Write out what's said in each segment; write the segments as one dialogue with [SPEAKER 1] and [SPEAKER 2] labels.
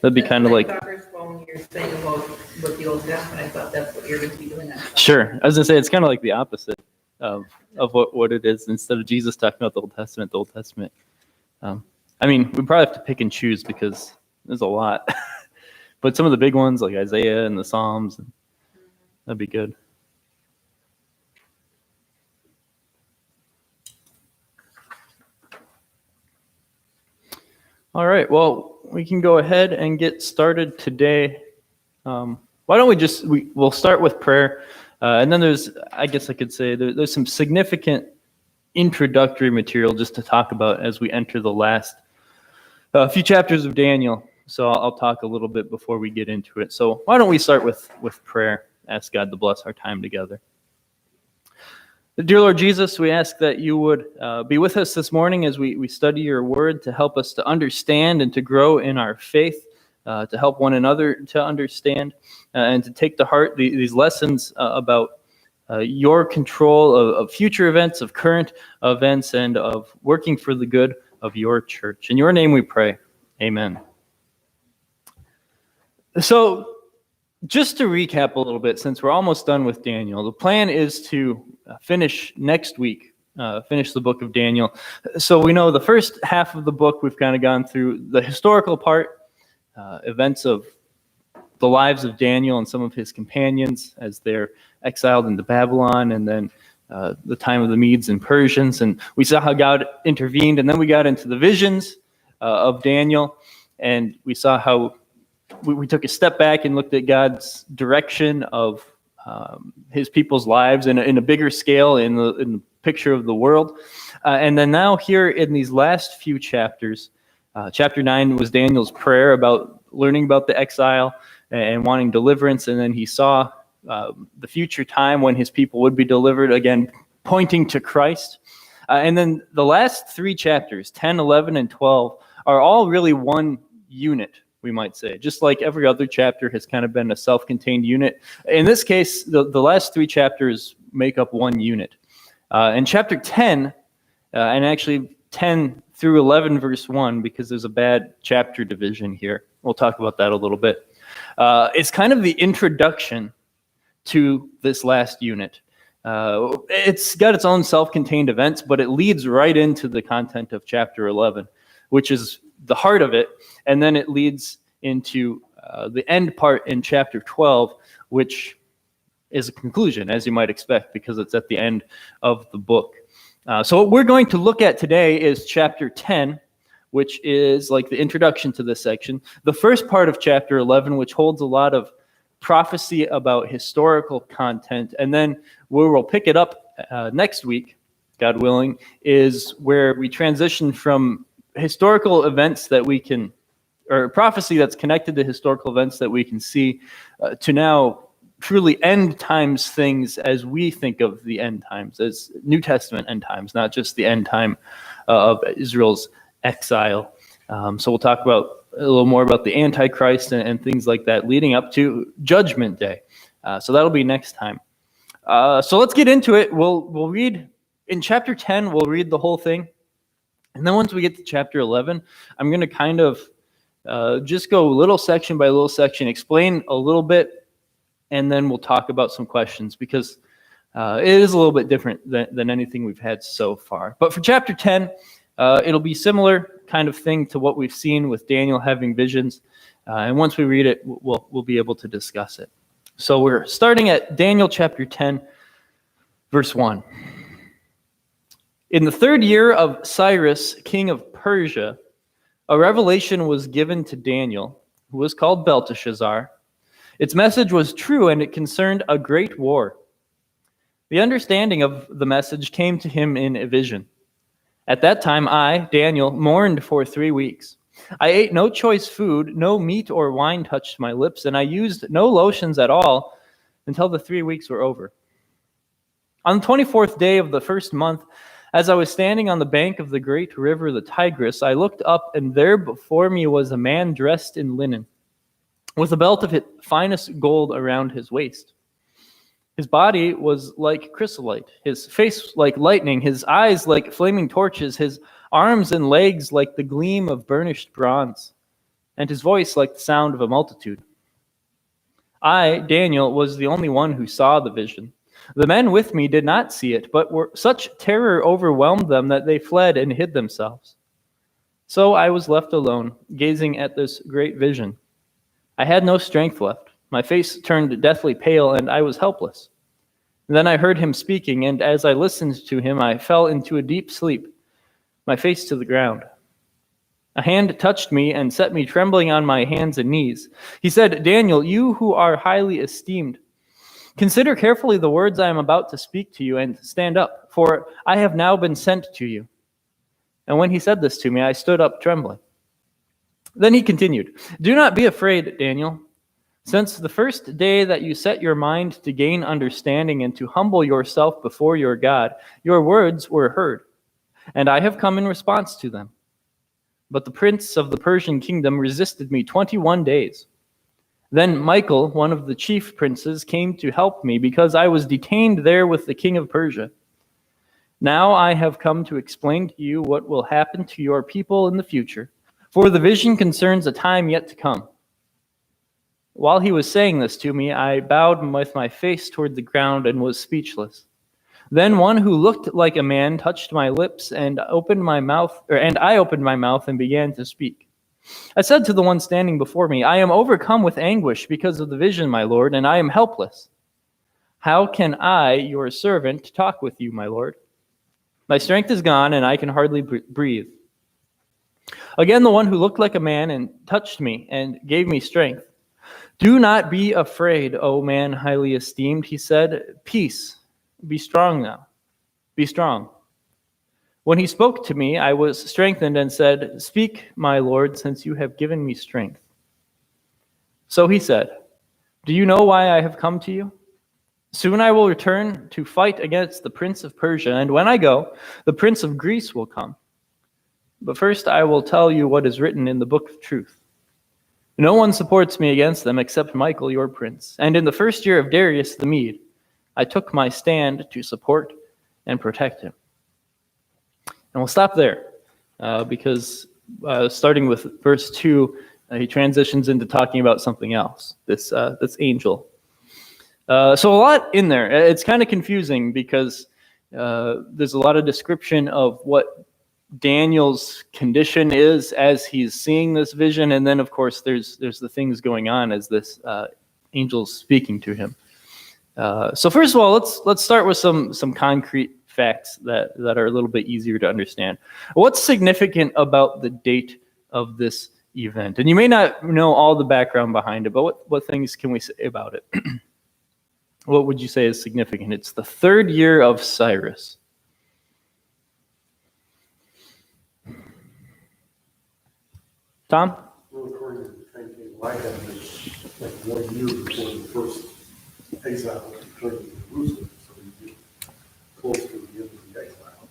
[SPEAKER 1] That'd be kind of like...
[SPEAKER 2] When you're saying about with the Old Testament, I thought that's what you're going to be doing.
[SPEAKER 1] Sure. I was going to say, it's kind of like the opposite of what it is. Instead of Jesus talking about the Old Testament. I mean, we probably have to pick and choose because there's a lot. But some of the big ones, like Isaiah and the Psalms, that'd be good. All right, well, we can go ahead and get started today. Why don't we'll start with prayer, and then I guess I could say, there's some significant introductory material just to talk about as we enter the last few chapters of Daniel. So I'll talk a little bit before we get into it. So why don't we start with prayer, ask God to bless our time together. Dear Lord Jesus, we ask that you would be with us this morning as we study your word to help us to understand and to grow in our faith, to help one another to understand, and to take to heart these lessons about your control of future events, of current events, and of working for the good of your church. In your name we pray. Amen. So, just to recap a little bit, since we're almost done with Daniel, the plan is to finish next week, finish the book of Daniel. So we know the first half of the book, we've kind of gone through the historical part, events of the lives of Daniel and some of his companions as they're exiled into Babylon, and then the time of the Medes and Persians. And we saw how God intervened, and then we got into the visions of Daniel, and we saw how we took a step back and looked at God's direction of his people's lives in a bigger scale in the picture of the world. And then now here in these last few chapters, chapter 9 was Daniel's prayer about learning about the exile and wanting deliverance. And then he saw the future time when his people would be delivered, again, pointing to Christ. And then the last three chapters, 10, 11, and 12, are all really one unit, we might say. Just like every other chapter has kind of been a self-contained unit. In this case, the last three chapters make up one unit. In chapter 10, and actually 10 through 11 verse 1, because there's a bad chapter division here. We'll talk about that a little bit. It's kind of the introduction to this last unit. It's got its own self-contained events, but it leads right into the content of chapter 11, which is the heart of it, and then it leads into the end part in chapter 12, which is a conclusion, as you might expect, because it's at the end of the book. So what we're going to look at today is chapter 10, which is like the introduction to this section. The first part of chapter 11, which holds a lot of prophecy about historical content, and then where we'll pick it up next week, God willing, is where we transition from historical events that we can, or prophecy that's connected to historical events that we can see, to now truly end times things as we think of the end times, as New Testament end times, not just the end time of Israel's exile. So we'll talk about a little more about the Antichrist and things like that leading up to Judgment Day. So that'll be next time. So let's get into it. We'll read in chapter 10, we'll read the whole thing. And then once we get to chapter 11, I'm going to kind of just go little section by little section, explain a little bit, and then we'll talk about some questions, because it is a little bit different than anything we've had so far. But for chapter 10, it'll be similar kind of thing to what we've seen with Daniel having visions. And once we read it, we'll be able to discuss it. So we're starting at Daniel chapter 10, verse 1. In the third year of Cyrus, king of Persia, a revelation was given to Daniel, who was called Belteshazzar. Its message was true, and it concerned a great war. The understanding of the message came to him in a vision. At that time, I, Daniel, mourned for 3 weeks. I ate no choice food, no meat or wine touched my lips, and I used no lotions at all until the 3 weeks were over. On the 24th day of the first month, as I was standing on the bank of the great river, the Tigris, I looked up, and there before me was a man dressed in linen, with a belt of finest gold around his waist. His body was like chrysolite, his face like lightning, his eyes like flaming torches, his arms and legs like the gleam of burnished bronze. and his voice like the sound of a multitude. I, Daniel, was the only one who saw the vision. The men with me did not see it, but such terror overwhelmed them that they fled and hid themselves. So I was left alone, gazing at this great vision. I had no strength left. My face turned deathly pale, and I was helpless. Then I heard him speaking, and as I listened to him, I fell into a deep sleep, my face to the ground. A hand touched me and set me trembling on my hands and knees. He said, Daniel, you who are highly esteemed, consider carefully the words I am about to speak to you and stand up, for I have now been sent to you. And when he said this to me, I stood up trembling. Then he continued, do not be afraid, Daniel. Since the first day that you set your mind to gain understanding and to humble yourself before your God, your words were heard, and I have come in response to them. But the prince of the Persian kingdom resisted me 21 days. Then Michael, one of the chief princes, came to help me because I was detained there with the king of Persia. Now I have come to explain to you what will happen to your people in the future, for the vision concerns a time yet to come. While he was saying this to me, I bowed with my face toward the ground and was speechless. Then one who looked like a man touched my lips and I opened my mouth and began to speak. I said to the one standing before me, I am overcome with anguish because of the vision, my Lord, and I am helpless. How can I, your servant, talk with you, my Lord? My strength is gone and I can hardly breathe. Again, the one who looked like a man and touched me and gave me strength. Do not be afraid, O man highly esteemed, he said. Peace, be strong now. Be strong. When he spoke to me, I was strengthened and said, Speak, my Lord, since you have given me strength. So he said, Do you know why I have come to you? Soon I will return to fight against the prince of Persia, and when I go, the prince of Greece will come. But first I will tell you what is written in the book of truth. No one supports me against them except Michael, your prince. And in the first year of Darius the Mede, I took my stand to support and protect him. And we'll stop there because starting with verse 2, he transitions into talking about something else, this angel. So a lot in there. It's kind of confusing because there's a lot of description of what Daniel's condition is as he's seeing this vision, and then of course there's the things going on as this angel's speaking to him. So first of all, let's start with some concrete facts that are a little bit easier to understand. What's significant about the date of this event? And you may not know all the background behind it, but what things can we say about it? What would you say is significant? It's the third year of Cyrus. Tom?
[SPEAKER 3] Well, according to the timetable I have, it's like 1 year before the first exile returned to Jerusalem, so we get close to the end of the exile.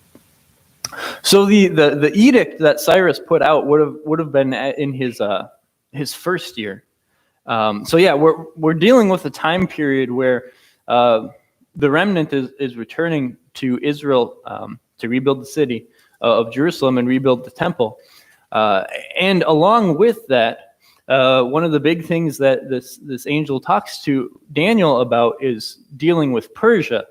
[SPEAKER 1] So the edict that Cyrus put out would have been in his first year. So yeah, we're dealing with a time period where the remnant is returning to Israel to rebuild the city of Jerusalem and rebuild the temple. And along with that, one of the big things that this angel talks to Daniel about is dealing with Persia.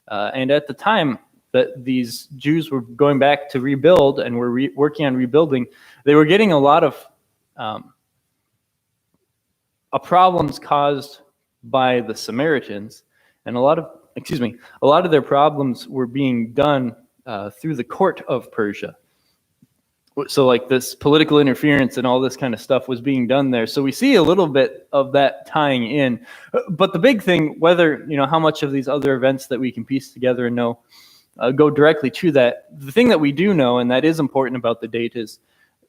[SPEAKER 1] And at the time that these Jews were going back to rebuild and were working on rebuilding, they were getting a lot of problems caused by the Samaritans, and a lot of their problems were being done through the court of Persia. So like this political interference and all this kind of stuff was being done there. So we see a little bit of that tying in. But the big thing, whether, how much of these other events that we can piece together and know go directly to that, the thing that we do know, and that is important about the date, is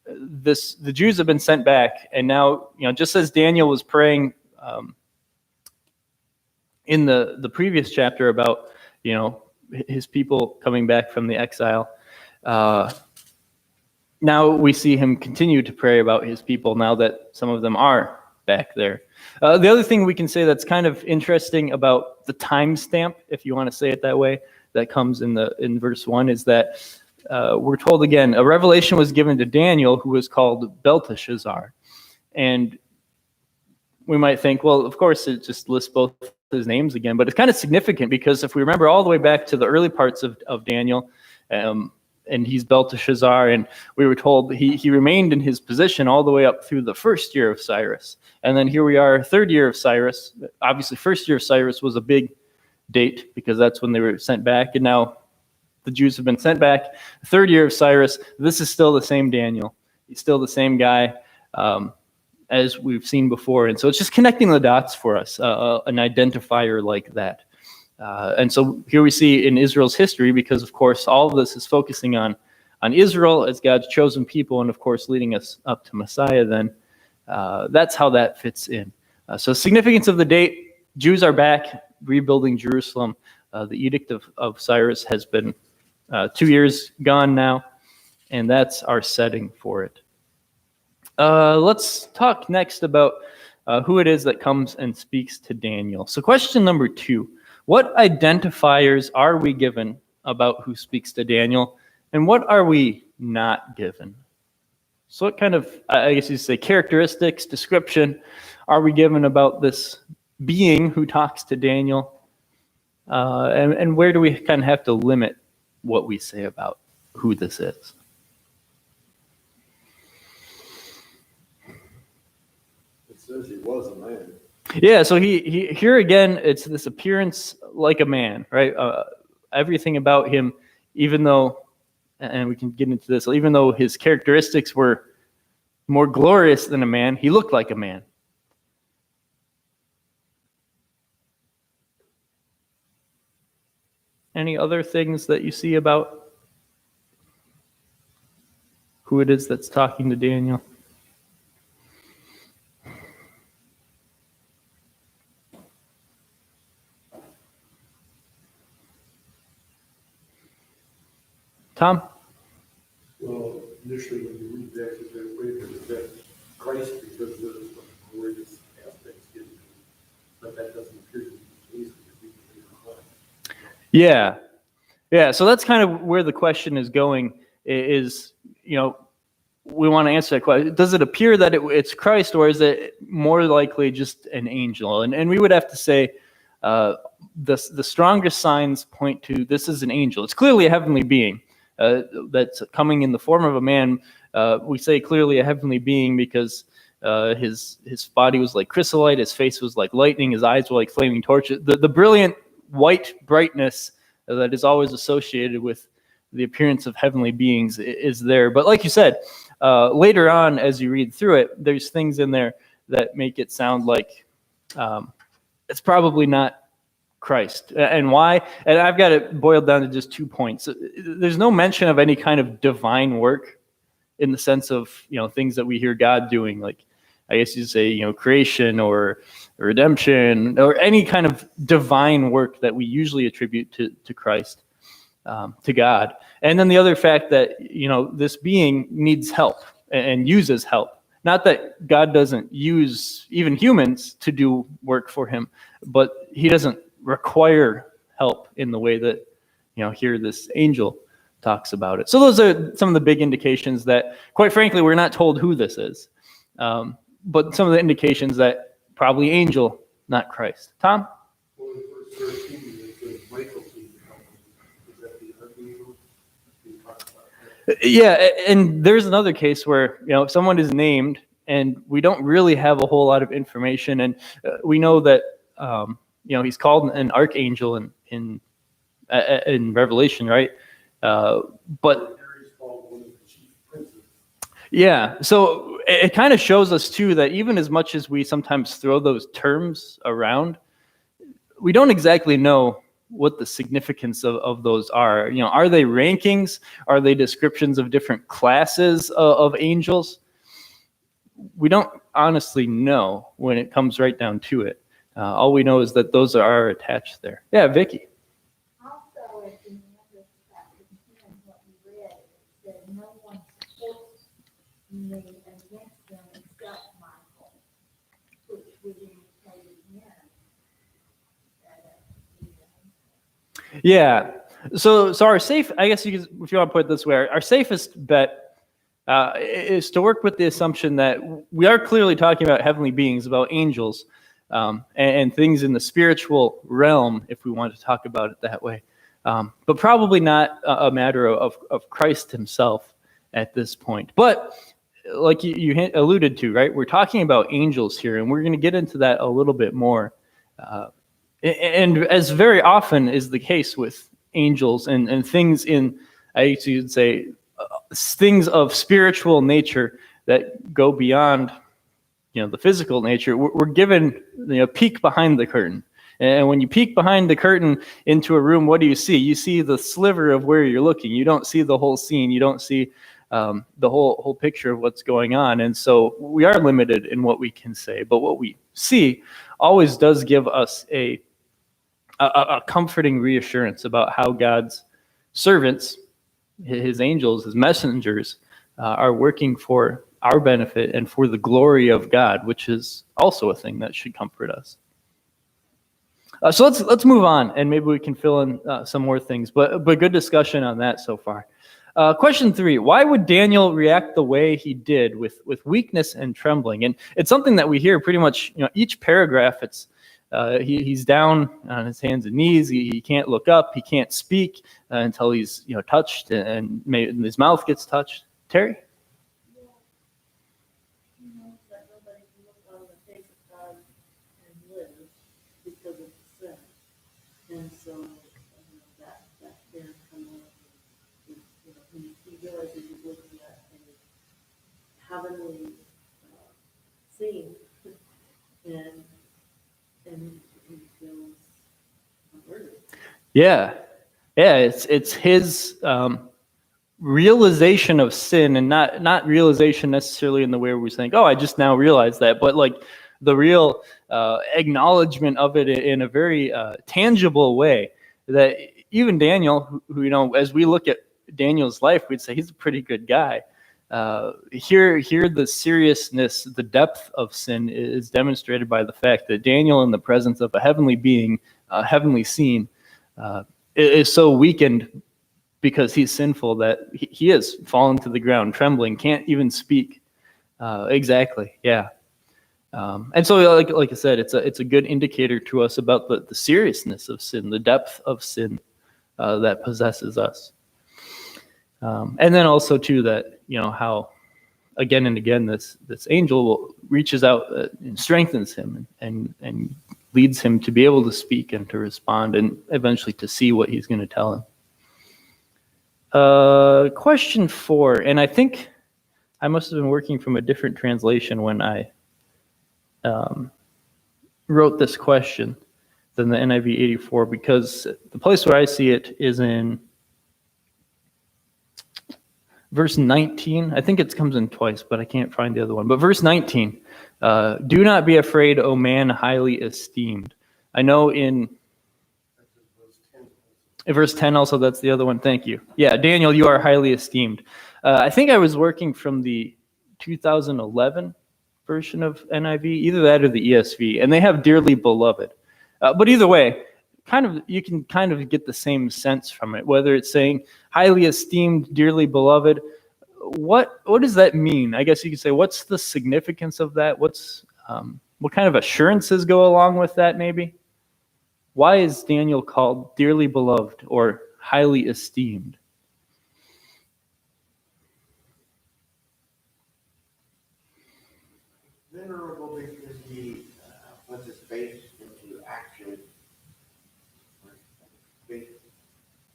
[SPEAKER 1] the Jews have been sent back. And now, just as Daniel was praying in the previous chapter about, his people coming back from the exile, now we see him continue to pray about his people now that some of them are back there. The other thing we can say that's kind of interesting about the timestamp, if you want to say it that way, that comes in verse 1 is that we're told again, a revelation was given to Daniel who was called Belteshazzar. And we might think, well, of course, it just lists both his names again, but it's kind of significant because if we remember all the way back to the early parts of Daniel, and he's Belteshazzar, and we were told he remained in his position all the way up through the first year of Cyrus. And then here we are, third year of Cyrus. Obviously, first year of Cyrus was a big date because that's when they were sent back, and now the Jews have been sent back. Third year of Cyrus, this is still the same Daniel. He's still the same guy as we've seen before. And so it's just connecting the dots for us, an identifier like that. And so here we see in Israel's history, because of course all of this is focusing on Israel as God's chosen people, and of course leading us up to Messiah then. That's how that fits in. So significance of the date, Jews are back rebuilding Jerusalem. The edict of Cyrus has been 2 years gone now, and that's our setting for it. Let's talk next about who it is that comes and speaks to Daniel. So question number 2, what identifiers are we given about who speaks to Daniel, and what are we not given? So what kind of, I guess you'd say, characteristics, description are we given about this being who talks to Daniel? And where do we kind of have to limit what we say about who this is?
[SPEAKER 3] It says he was a man.
[SPEAKER 1] Yeah, so he here again, it's this appearance like a man, right? Everything about him, even though, and we can get into this, even though his characteristics were more glorious than a man, he looked like a man. Any other things that you see about who it is that's talking to Daniel? Tom?
[SPEAKER 3] Well, initially when you read that, you say, wait a minute, is that Christ, because there's some glorious aspects given to him. But that doesn't appear to be the case because we believe in Christ.
[SPEAKER 1] Yeah. So that's kind of where the question is going. Is we want to answer that question. Does it appear that it's Christ, or is it more likely just an angel? And we would have to say the strongest signs point to this is an angel. It's clearly a heavenly being that's coming in the form of a man. We say clearly a heavenly being because his body was like chrysolite, his face was like lightning, his eyes were like flaming torches. The brilliant white brightness that is always associated with the appearance of heavenly beings is there. But like you said, later on as you read through it, there's things in there that make it sound like it's probably not Christ. And why? And I've got it boiled down to just 2 points. There's no mention of any kind of divine work in the sense of, things that we hear God doing, like I guess you'd say, creation or redemption or any kind of divine work that we usually attribute to Christ, to God. And then the other fact that, this being needs help and uses help. Not that God doesn't use even humans to do work for him, but he doesn't require help in the way that, here this angel talks about it. So those are some of the big indications that, quite frankly, we're not told who this is. But some of the indications that probably angel, not Christ. Tom?
[SPEAKER 3] Well, in verse 13, it says Michael came to help him. Is that the archangel? Can you talk about that?
[SPEAKER 1] Yeah, and there's another case where, if someone is named and we don't really have a whole lot of information, and we know that, he's called an archangel in Revelation, right? But
[SPEAKER 3] Mary's called one of the chief princes.
[SPEAKER 1] yeah, so it kind of shows us too that even as much as we sometimes throw those terms around, we don't exactly know what the significance of those are. Are they rankings? Are they descriptions of different classes of angels? We don't honestly know when it comes right down to it. All we know is that those are attached there. Yeah, Vicky.
[SPEAKER 4] Also, at the end of chapter 10, what we read, it said, no one supports me against them except Michael, which would indicate again that
[SPEAKER 1] Yeah. So our safe, I guess if you want to put it this way, our safest bet is to work with the assumption that we are clearly talking about heavenly beings, about angels, and things in the spiritual realm, if we want to talk about it that way. But probably not a matter of Christ himself at this point. But like you alluded to, right? We're talking about angels here, and we're going to get into that a little bit more. And as very often is the case with angels and things in, I used to say, things of spiritual nature that go beyond, the physical nature, we're given a peek behind the curtain. And when you peek behind the curtain into a room, what do you see? You see the sliver of where you're looking. You don't see the whole scene. You don't see the whole picture of what's going on. And so we are limited in what we can say. But what we see always does give us a comforting reassurance about how God's servants, his angels, his messengers, are working for our benefit and for the glory of God, which is also a thing that should comfort us. So let's move on, and maybe we can fill in some more things. But good discussion on that so far. Question 3: why would Daniel react the way he did, with weakness and trembling? And it's something that we hear pretty much, each paragraph. It's he's down on his hands and knees. He can't look up. He can't speak until he's touched, and his mouth gets touched. Terry?
[SPEAKER 5] He knows that nobody can look on the face of God and live because of sin. And so that fear comes on. He realizes he's looking at a heavenly scene, and he feels unworthy.
[SPEAKER 1] Yeah. It's his realization of sin, and not realization necessarily in the way we're saying, oh, I just now realized that, but like the real acknowledgement of it in a very tangible way, that even Daniel, who as we look at Daniel's life, we'd say he's a pretty good guy. Here the seriousness, the depth of sin is demonstrated by the fact that Daniel, in the presence of a heavenly being, a heavenly scene, is so weakened because he's sinful that he has fallen to the ground, trembling, can't even speak. Exactly, yeah. And so, like I said, it's a good indicator to us about the seriousness of sin, the depth of sin that possesses us. And then also too that how again and again this angel reaches out and strengthens him and leads him to be able to speak and to respond and eventually to see what he's going to tell him. Question 4, and I think I must have been working from a different translation when I wrote this question than the NIV 84, because the place where I see it is in verse 19. I think it comes in twice, but I can't find the other one. But verse 19, do not be afraid, O man highly esteemed. I know in verse 10 also, that's the other one. Thank you. Yeah, Daniel, you are highly esteemed. I think I was working from the 2011 version of NIV, either that or the ESV, and they have dearly beloved. But either way, you can kind of get the same sense from it, whether it's saying highly esteemed, dearly beloved. What does that mean? I guess you could say, what's the significance of that? What kind of assurances go along with that, maybe? Why is Daniel called dearly beloved or highly esteemed?
[SPEAKER 6] Venerable because he puts his faith into action. Faith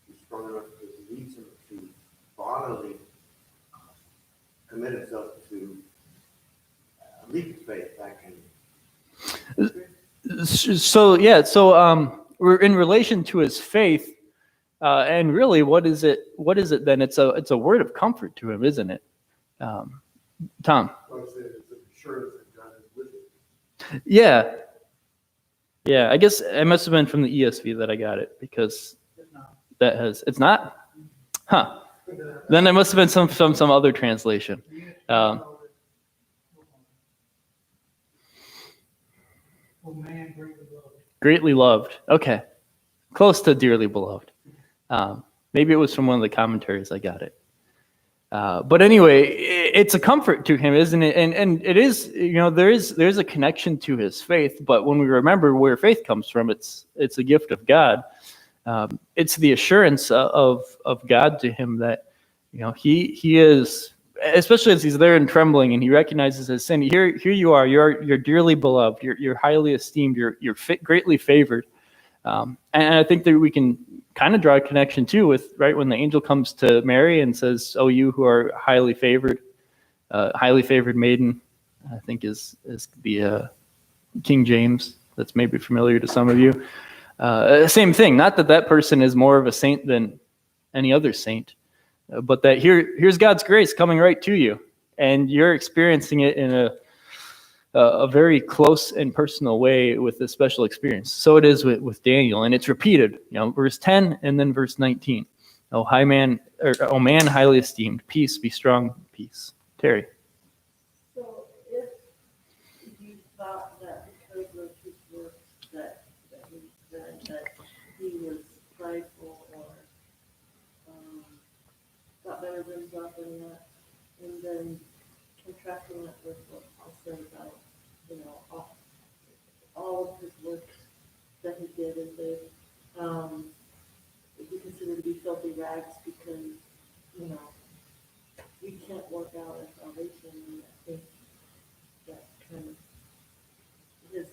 [SPEAKER 6] is strong enough because it leads him to bodily commit himself to leap of faith back in.
[SPEAKER 1] So we're in relation to his faith, and really, what is it? What is it then? It's a word of comfort to him, isn't it? Tom.
[SPEAKER 3] Like I said, it's an assurance that God is with you.
[SPEAKER 1] Yeah. I guess it must have been from the ESV that I got it, because it's not. Huh. Then it must have been some other translation. Greatly loved. Okay. Close to dearly beloved. Maybe it was from one of the commentaries I got it. But anyway, it's a comfort to him, isn't it? And it is, there's a connection to his faith. But when we remember where faith comes from, it's a gift of God. It's the assurance of God to him that, he is, especially as he's there and trembling and he recognizes his sin. Here you are. You're dearly beloved. You're highly esteemed. You're greatly favored. And I think that we can kind of draw a connection too with right when the angel comes to Mary and says, "Oh, you who are highly favored maiden," I think is the King James. That's maybe familiar to some of you. Same thing. Not that person is more of a saint than any other saint, but that here's God's grace coming right to you, and you're experiencing it in a very close and personal way with a special experience. So it is with Daniel, and it's repeated, verse 10 and then verse 19. Oh, man, highly esteemed, peace, be strong, peace. Terry.
[SPEAKER 5] So if you thought that because of his works that he said that he was prideful or thought better of himself than that, and then contrasting that with what Paul said about, all of his works that he did, and we consider to be filthy rags because, we can't work out our salvation, and I think that kind of his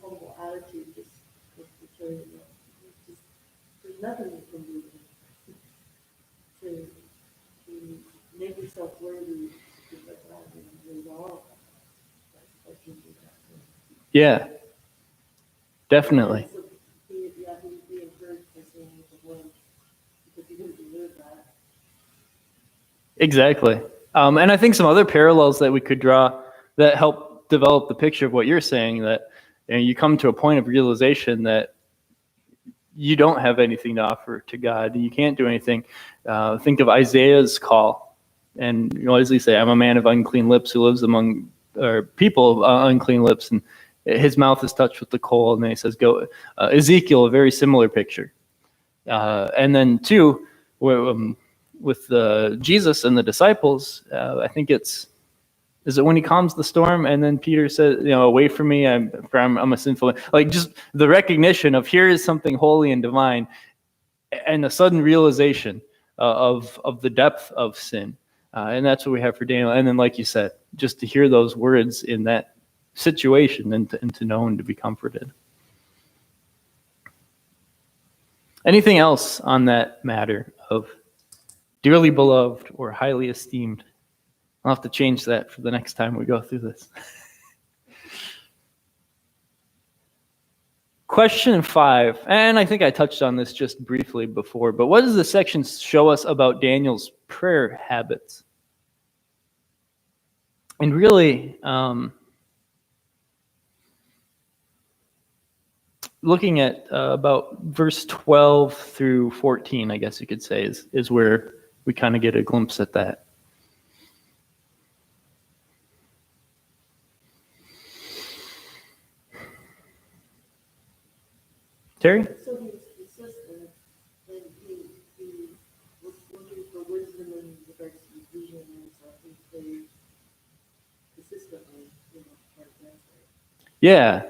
[SPEAKER 5] humble attitude just goes to show you that there's nothing you can do to make yourself worthy to be like that, and there's all that can do that.
[SPEAKER 1] Yeah, definitely.
[SPEAKER 5] So he would be encouraged by seeing the word because he didn't deserve that.
[SPEAKER 1] Exactly. And I think some other parallels that we could draw that help develop the picture of what you're saying, that you come to a point of realization that you don't have anything to offer to God. You can't do anything. Think of Isaiah's call. And what does he say? I'm a man of unclean lips who lives among people of unclean lips. And his mouth is touched with the coal. And then he says, go. Ezekiel, a very similar picture. And then two, with Jesus and the disciples, I think is it when he calms the storm and then Peter says, away from me, I'm a sinful man. Like just the recognition of here is something holy and divine, and a sudden realization of the depth of sin. And that's what we have for Daniel. And then, like you said, just to hear those words in that situation and to know and to be comforted. Anything else on that matter of dearly beloved or highly esteemed? I'll have to change that for the next time we go through this. Question 5, and I think I touched on this just briefly before, but what does the section show us about Daniel's prayer habits? And really, looking at about verse 12 through 14, I guess you could say, is where we kind of get a glimpse at that. Terry?
[SPEAKER 5] So he was persistent, and he was looking for wisdom in regards to his vision, and so he prayed consistently, trying to answer it.
[SPEAKER 1] Yeah.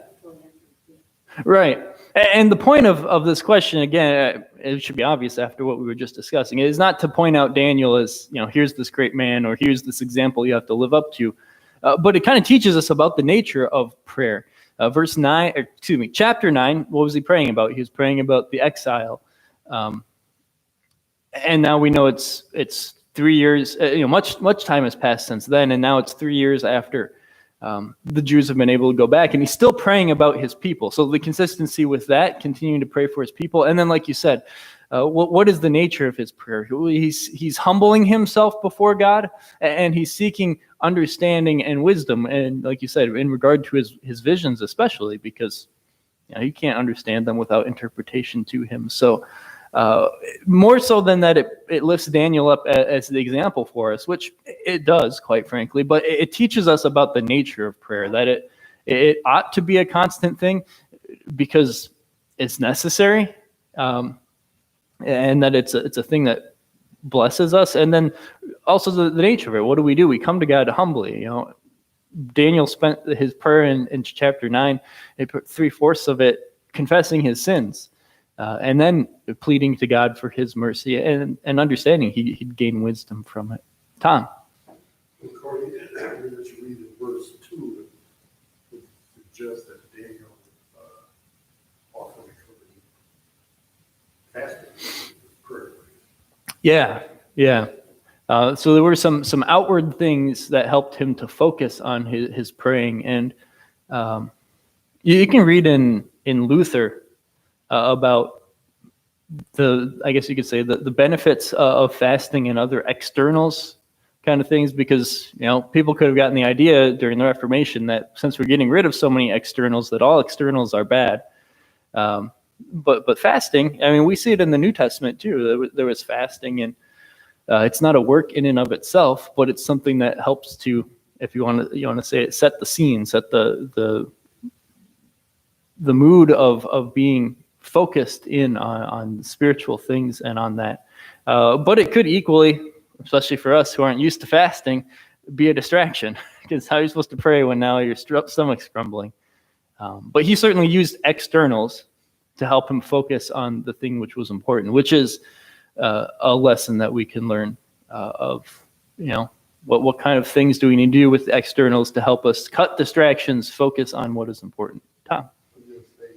[SPEAKER 1] Right. And the point of this question, again, it should be obvious after what we were just discussing. It is not to point out Daniel as, here's this great man, or here's this example you have to live up to. But it kind of teaches us about the nature of prayer. Chapter 9, what was he praying about? He was praying about the exile. And now we know it's 3 years, much time has passed since then, and now it's 3 years after the Jews have been able to go back, and he's still praying about his people. So the consistency with that, continuing to pray for his people. And then, like you said, what is the nature of his prayer? He's humbling himself before God, and he's seeking understanding and wisdom. And like you said, in regard to his visions, especially because you can't understand them without interpretation to him. So more so than that, it lifts Daniel up as the example for us, which it does, quite frankly. But it teaches us about the nature of prayer, that it ought to be a constant thing because it's necessary. And that it's a thing that blesses us. And then also the nature of it. What do? We come to God humbly. Daniel spent his prayer in chapter 9, he put 3/4 of it confessing his sins, and then pleading to God for his mercy and understanding he'd gain wisdom from it. Tom?
[SPEAKER 3] According to that you read in verse 2, it would suggest that Daniel often accompanied fasting with prayer.
[SPEAKER 1] Yeah. So there were some outward things that helped him to focus on his praying, and you can read in Luther about I guess you could say the benefits of fasting and other externals kind of things, because people could have gotten the idea during the Reformation that since we're getting rid of so many externals, that all externals are bad. But fasting, I mean, we see it in the New Testament too. There was fasting, and it's not a work in and of itself, but it's something that helps to, if you want to say it, set the scene, set the mood of being focused in on spiritual things and on that. But it could equally, especially for us who aren't used to fasting, be a distraction, because how are you supposed to pray when now your stomach's grumbling? But he certainly used externals to help him focus on the thing which was important, which is a lesson that we can learn of, what kind of things do we need to do with externals to help us cut distractions, focus on what is important. Tom?
[SPEAKER 3] I'm going to say,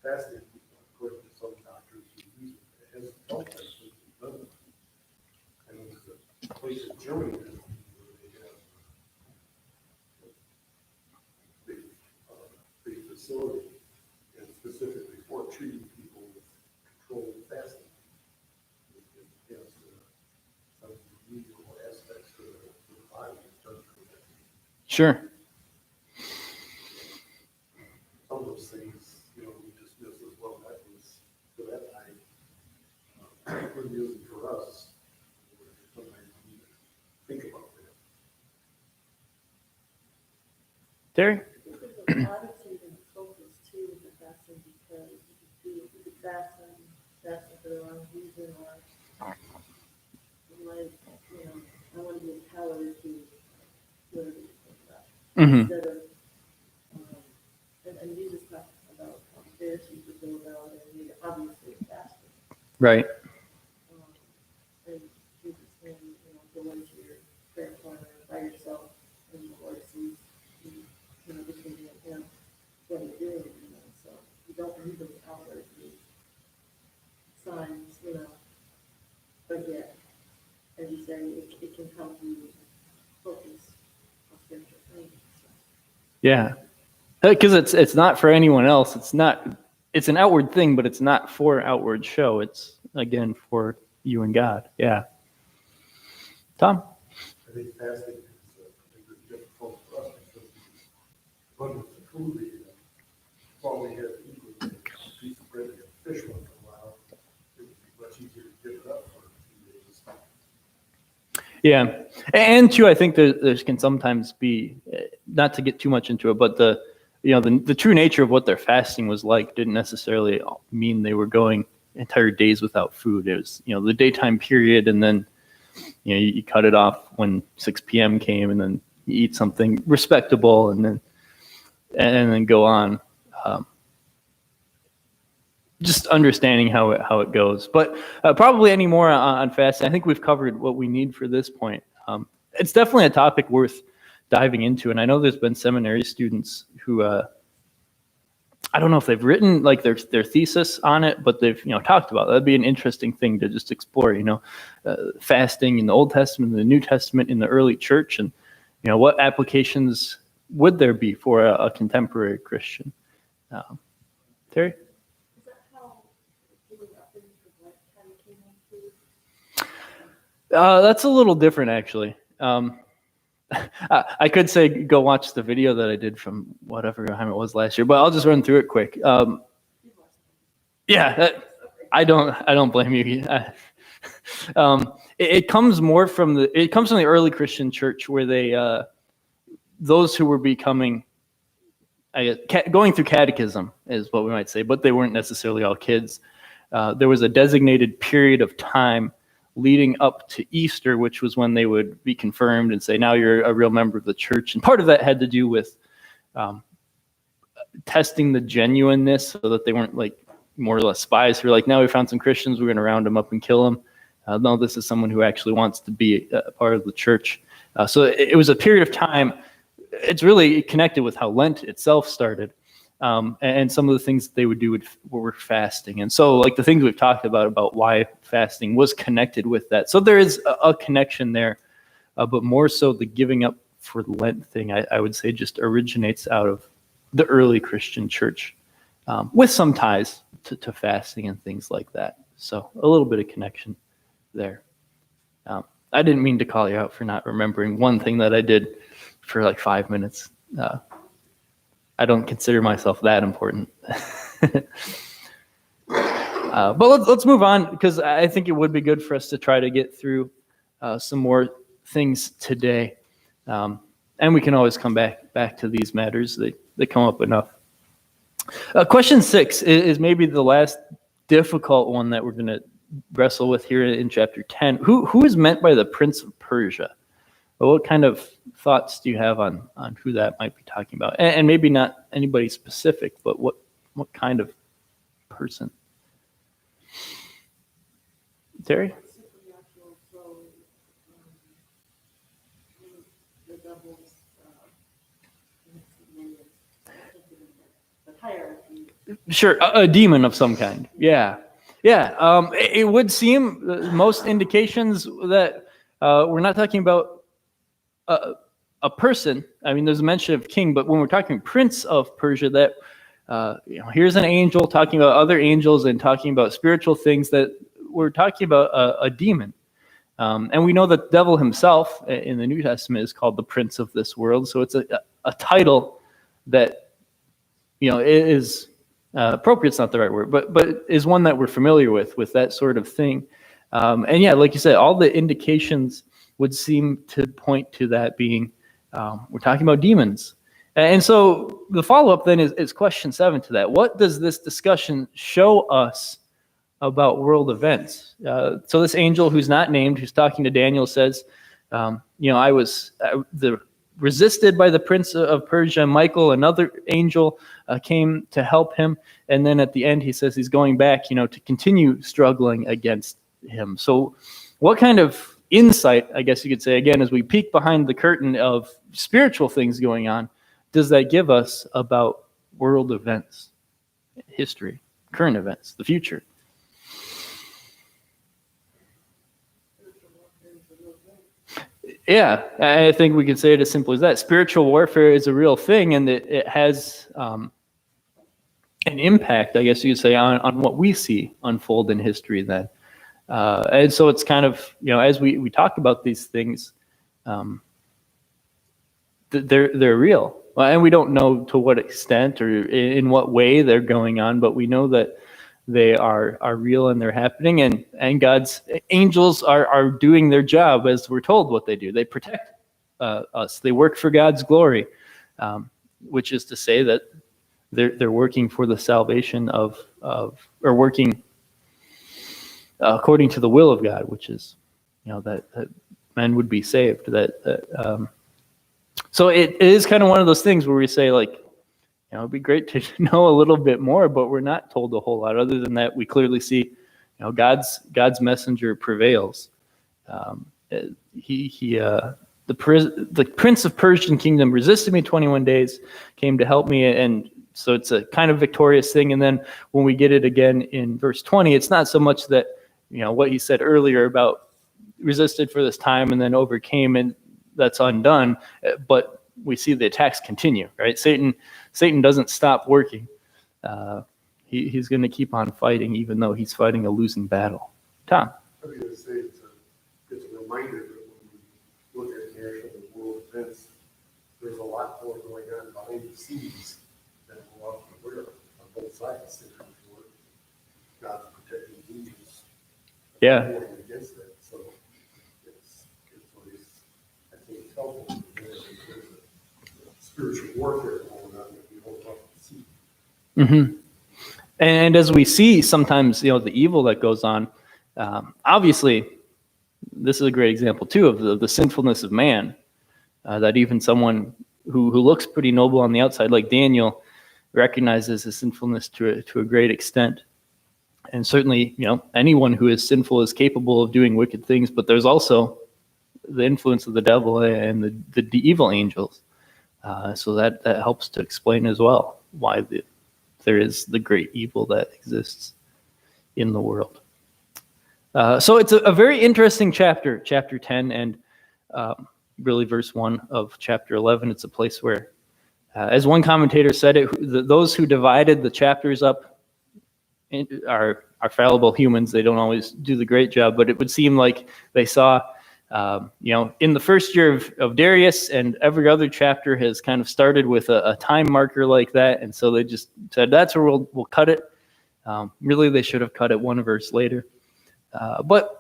[SPEAKER 3] fasting, according to some doctors, who use it as a health test, it doesn't. And there's a place in Germany where they have a big facility, and specifically for treating people with controlled fasting. It has some remedial aspects to the body in terms of that.
[SPEAKER 1] Sure.
[SPEAKER 3] Some of those things, we dismiss as well, that was, for that night, we're using for us. Sometimes we need to think about that.
[SPEAKER 1] Terry?
[SPEAKER 5] There's an attitude and focus too with the fasting, because you could fast for the wrong reason, or like, I want to be empowered to whatever you think about.
[SPEAKER 1] Mm-hmm.
[SPEAKER 5] Instead of, and Jesus talked about how the Pharisees would go about and they obviously fasted.
[SPEAKER 1] Right.
[SPEAKER 5] And Jesus saying, go into your prayer corner by yourself, and the Lord sees you, between you and him, what you're doing, so you don't need those outward signs, but yet, as you say, it can help you focus on spiritual things.
[SPEAKER 1] Yeah. Because it's not for anyone else. It's an outward thing, but it's not for outward show. It's, again, for you and God. Yeah. Tom?
[SPEAKER 3] I think fasting is difficult for us because abundance of food we have. All we have to eat was a piece of bread and a fish once in a while. It would be much easier to give it up for a few days.
[SPEAKER 1] Yeah. And too, I think there can sometimes be, not to get too much into it, but the true nature of what their fasting was like didn't necessarily mean they were going entire days without food. It was, the daytime period, and then, you cut it off when 6 p.m. came, and then you eat something respectable, and then go on. Just understanding how it goes. But probably any more on fasting, I think we've covered what we need for this point. It's definitely a topic worth diving into, and I know there's been seminary students who I don't know if they've written like their thesis on it, but they've talked about it. That'd be an interesting thing to just explore. Fasting in the Old Testament, in the New Testament, in the early church, and what applications would there be for a contemporary Christian? Terry?
[SPEAKER 5] Is that how people got into what kind of came into?
[SPEAKER 1] That's a little different, actually. I could say go watch the video that I did from whatever time it was last year, but I'll just run through it quick. I don't blame you. It comes more from the early Christian church, where they those who were becoming, I guess, going through catechism is what we might say, but they weren't necessarily all kids. There was a designated period of time leading up to Easter, which was when they would be confirmed and say, now you're a real member of the church. And part of that had to do with testing the genuineness so that they weren't like more or less spies who were like, now we found some Christians, we're going to round them up and kill them. No, this is someone who actually wants to be a part of the church. So it was a period of time. It's really connected with how Lent itself started. And some of the things that they would do were fasting. And so like the things we've talked about why fasting was connected with that. So there is a connection there, but more so the giving up for Lent thing, I would say just originates out of the early Christian church, with some ties to fasting and things like that. So a little bit of connection there. I didn't mean to call you out for not remembering one thing that I did for like 5 minutes. I don't consider myself that important. But let's move on, because I think it would be good for us to try to get through some more things today. And we can always come back to these matters. They come up enough. Question 6 is maybe the last difficult one that we're going to wrestle with here in chapter 10. Who is meant by the Prince of Persia? Well, what kind of thoughts do you have on who that might be talking about? And maybe not anybody specific, but what kind of person? Terry?
[SPEAKER 5] Supernatural, so, the devil's, the hierarchy.
[SPEAKER 1] Sure, a demon of some kind. Yeah. It would seem most indications that we're not talking about a person. I mean, there's a mention of king, but when we're talking Prince of Persia, that here's an angel talking about other angels and talking about spiritual things, that we're talking about a demon. And we know that the devil himself in the New Testament is called the Prince of this world. So it's a title that is appropriate's not the right word, but is one that we're familiar with that sort of thing. And yeah, like you said, all the indications would seem to point to that being, we're talking about demons. And so the follow-up then is question 7 to that. What does this discussion show us about world events? So this angel who's not named, who's talking to Daniel, says, I was resisted by the Prince of Persia. Michael, another angel, came to help him. And then at the end, he says he's going back, to continue struggling against him. So what kind of insight, I guess you could say, again, as we peek behind the curtain of spiritual things going on, does that give us about world events, history, current events, the future? Yeah, I think we can say it as simple as that. Spiritual warfare is a real thing, and it has an impact, I guess you could say, on what we see unfold in history then. And so it's kind of, as we talk about these things, they're real. And we don't know to what extent or in what way they're going on, but we know that they are real and they're happening, and God's angels are doing their job as we're told what they do. They protect us. They work for God's glory, which is to say that they're working for the salvation or working according to the will of God, which is, that men would be saved. So it is kind of one of those things where we say, like, it'd be great to know a little bit more, but we're not told a whole lot. Other than that, we clearly see, God's messenger prevails. The Prince of Persian kingdom resisted me 21 days, came to help me, and so it's a kind of victorious thing. And then when we get it again in verse 20, it's not so much that, what he said earlier about resisted for this time and then overcame, and that's undone, but we see the attacks continue, right? Satan doesn't stop working. He's going to keep on fighting, even though he's fighting a losing battle. Tom?
[SPEAKER 3] I was going to say it's a reminder that when we look at national and world events, there's a lot more going on behind the scenes than we're often aware of on both sides. God's protecting angels.
[SPEAKER 1] Yeah.
[SPEAKER 3] Warring against that. So it's always, I think it's helpful to know that there's a spiritual warfare going on that we don't often see.
[SPEAKER 1] Mm-hmm. And as we see sometimes, the evil that goes on, obviously this is a great example too of the sinfulness of man, that even someone who looks pretty noble on the outside, like Daniel, recognizes his sinfulness to a great extent. And certainly, anyone who is sinful is capable of doing wicked things, but there's also the influence of the devil and the evil angels. So that helps to explain as well why there is the great evil that exists in the world. So it's a very interesting chapter, chapter 10, and really verse 1 of chapter 11. It's a place where, as one commentator said it, those who divided the chapters up are fallible humans. They don't always do the great job, but it would seem like they saw, in the first year of Darius, and every other chapter has kind of started with a time marker like that, and so they just said, that's where we'll cut it. Really, they should have cut it one verse later, but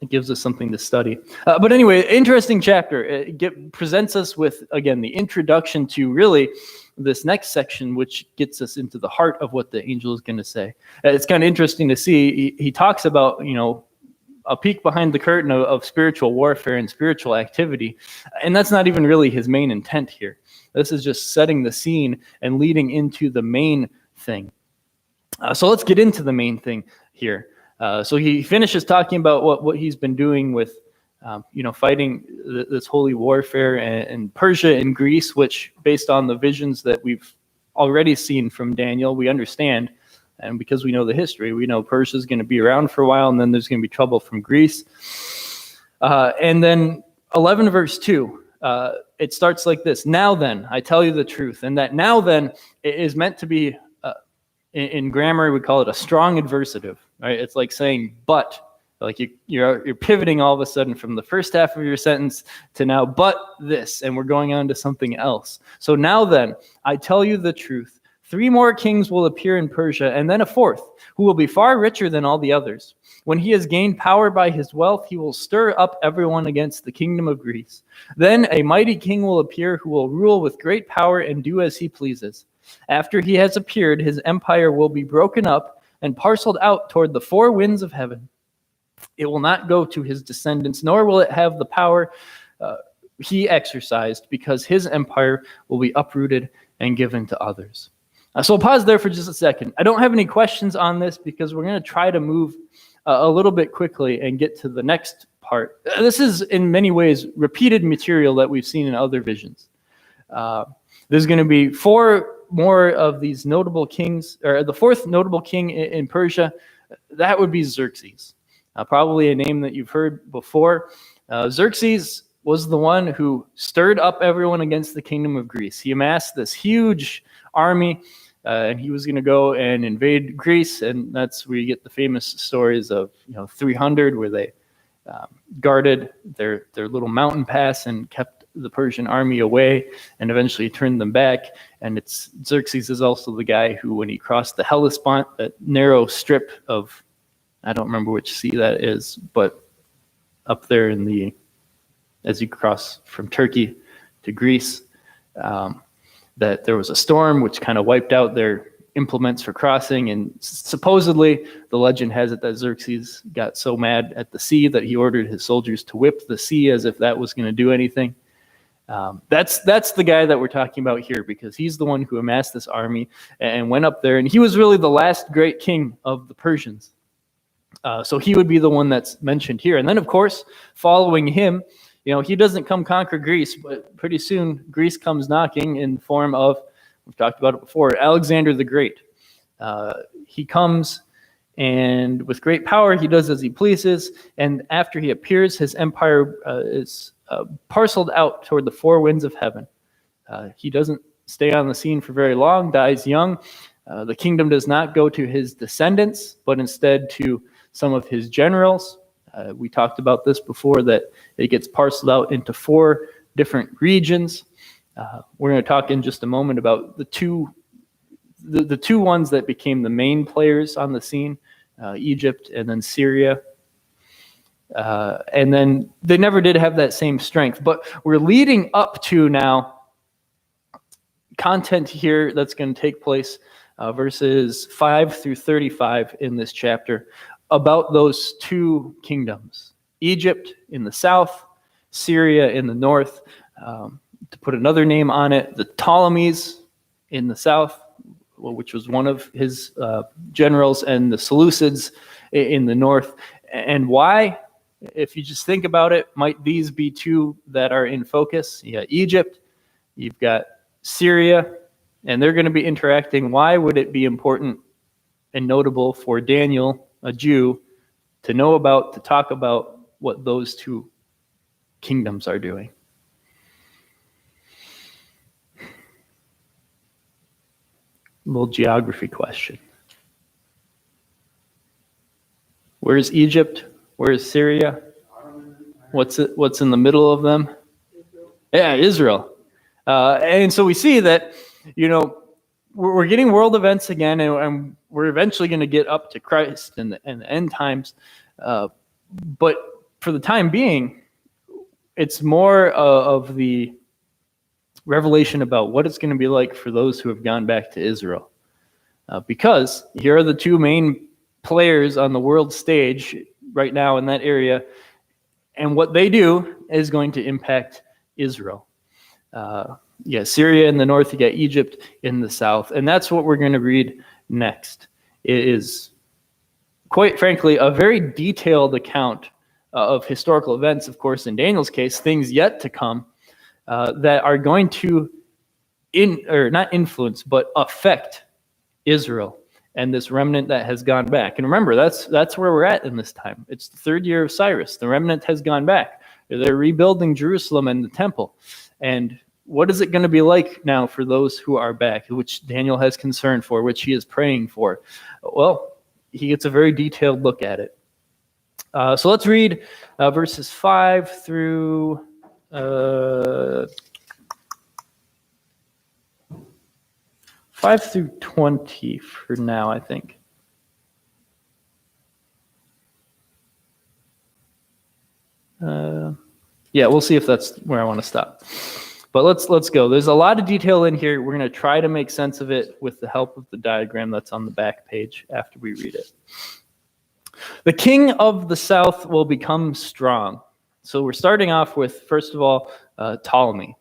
[SPEAKER 1] it gives us something to study. But anyway, interesting chapter. It presents us with, again, the introduction to really this next section, which gets us into the heart of what the angel is going to say. It's kind of interesting to see. He talks about, a peek behind the curtain of spiritual warfare and spiritual activity. And that's not even really his main intent here. This is just setting the scene and leading into the main thing. So let's get into the main thing here. So he finishes talking about what he's been doing with, fighting this holy warfare in Persia and Greece, which, based on the visions that we've already seen from Daniel, we understand. And because we know the history, we know Persia is going to be around for a while, and then there's going to be trouble from Greece. And then 11 verse 2, it starts like this. Now then, I tell you the truth. And that now then is meant to be, in grammar, we call it a strong adversative. Right? It's like saying but. Like you're pivoting all of a sudden from the first half of your sentence to now, but this, and we're going on to something else. So now then, I tell you the truth. 3 more kings will appear in Persia, and then a 4th, who will be far richer than all the others. When he has gained power by his wealth, he will stir up everyone against the kingdom of Greece. Then a mighty king will appear who will rule with great power and do as he pleases. After he has appeared, his empire will be broken up and parceled out toward the 4 winds of heaven. It will not go to his descendants, nor will it have the power he exercised, because his empire will be uprooted and given to others. So I'll pause there for just a second. I don't have any questions on this because we're going to try to move a little bit quickly and get to the next part. This is, in many ways, repeated material that we've seen in other visions. There's going to be 4 more of these notable kings, or the 4th notable king in Persia. That would be Xerxes. Probably a name that you've heard before. Xerxes was the one who stirred up everyone against the kingdom of Greece. He amassed this huge army, and he was going to go and invade Greece, and that's where you get the famous stories of 300, where they guarded their little mountain pass and kept the Persian army away, and eventually turned them back. And Xerxes is also the guy who, when he crossed the Hellespont, that narrow strip of, I don't remember which sea that is, but up there as you cross from Turkey to Greece, that there was a storm which kind of wiped out their implements for crossing. And supposedly, the legend has it that Xerxes got so mad at the sea that he ordered his soldiers to whip the sea as if that was going to do anything. That's the guy that we're talking about here, because he's the one who amassed this army and went up there. And he was really the last great king of the Persians. So he would be the one that's mentioned here. And then, of course, following him, he doesn't come conquer Greece, but pretty soon Greece comes knocking in the form of, we've talked about it before, Alexander the Great. He comes, and with great power, he does as he pleases. And after he appears, his empire is parceled out toward the 4 winds of heaven. He doesn't stay on the scene for very long, dies young. The kingdom does not go to his descendants, but instead to some of his generals. We talked about this before, that it gets parceled out into 4 different regions. We're going to talk in just a moment about the two ones that became the main players on the scene, Egypt and then Syria. And then they never did have that same strength. But we're leading up to now content here that's going to take place, verses 5 through 35 in this chapter, about those 2 kingdoms. Egypt in the south, Syria in the north. To put another name on it, the Ptolemies in the south, which was one of his generals, and the Seleucids in the north. And why? If you just think about it, might these be two that are in focus? You got Egypt, you've got Syria, and they're going to be interacting. Why would it be important and notable for Daniel, a Jew, to know about, to talk about what those two kingdoms are doing? Little geography question. Where's Egypt? Where's Syria? What's in the middle of them? Yeah, Israel. And so we see that, we're getting world events again, and we're eventually going to get up to Christ and the end times. But for the time being, it's more of the revelation about what it's going to be like for those who have gone back to Israel. Because here are the two main players on the world stage right now in that area, and what they do is going to impact Israel. Syria in the north, you got Egypt in the south, and that's what we're going to read next. It is, quite frankly, a very detailed account of historical events, of course, in Daniel's case, things yet to come, that are going to not influence, but affect Israel and this remnant that has gone back. And remember, that's where we're at in this time. It's the third year of Cyrus. The remnant has gone back. They're rebuilding Jerusalem and the temple. And what is it going to be like now for those who are back, which Daniel has concern for, which he is praying for? Well, he gets a very detailed look at it. So let's read verses 5 through 20 for now, I think. We'll see if that's where I want to stop. But let's go. There's a lot of detail in here. We're going to try to make sense of it with the help of the diagram that's on the back page after we read it. The king of the south will become strong. So we're starting off with, first of all, Ptolemy.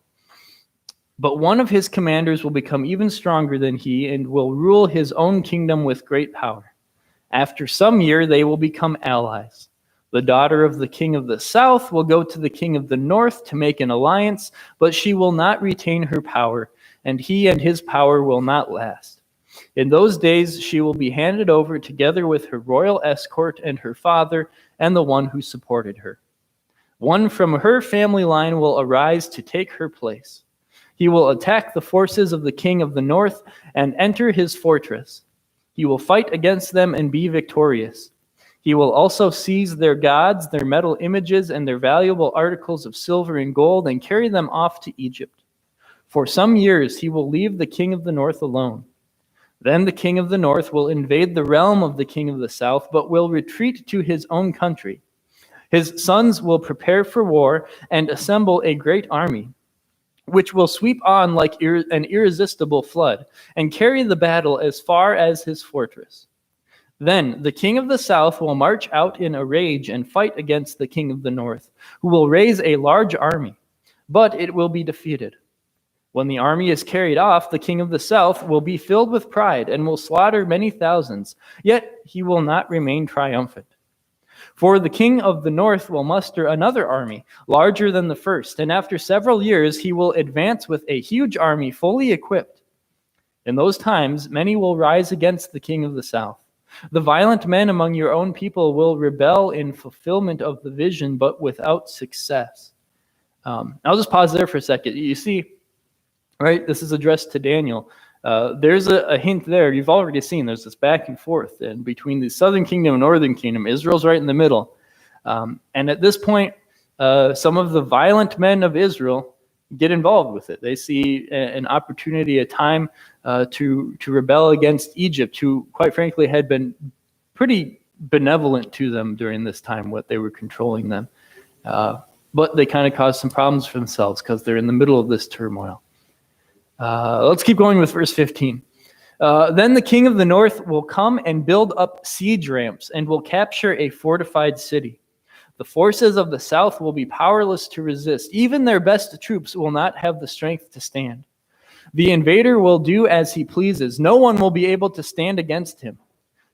[SPEAKER 1] But one of his commanders will become even stronger than he and will rule his own kingdom with great power. After some year, they will become allies. The daughter of the king of the south will go to the king of the north to make an alliance, but she will not retain her power, and he and his power will not last. In those days, she will be handed over together with her royal escort and her father and the one who supported her. One from her family line will arise to take her place. He will attack the forces of the king of the north and enter his fortress. He will fight against them and be victorious. He will also seize their gods, their metal images, and their valuable articles of silver and gold and carry them off to Egypt. For some years he will leave the king of the north alone. Then the king of the north will invade the realm of the king of the south, but will retreat to his own country. His sons will prepare for war and assemble a great army, which will sweep on like an irresistible flood and carry the battle as far as his fortress. Then the king of the south will march out in a rage and fight against the king of the north, who will raise a large army, but it will be defeated. When the army is carried off, the king of the south will be filled with pride and will slaughter many thousands, yet he will not remain triumphant. For the king of the north will muster another army, larger than the first, and after several years he will advance with a huge army fully equipped. In those times, many will rise against the king of the south. The violent men among your own people will rebel in fulfillment of the vision, but without success. I'll just pause there for a second. You see, right, this is addressed to Daniel. There's a hint there. You've already seen there's this back and forth and between the southern kingdom and northern kingdom. Israel's right in the middle. And at this point, some of the violent men of Israel get involved with it. They see an opportunity, a time to rebel against Egypt, who, quite frankly, had been pretty benevolent to them during this time, what they were controlling them. But they kind of caused some problems for themselves because they're in the middle of this turmoil. Let's keep going with verse 15. Then the king of the north will come and build up siege ramps and will capture a fortified city. The forces of the south will be powerless to resist. Even their best troops will not have the strength to stand. The invader will do as he pleases. No one will be able to stand against him.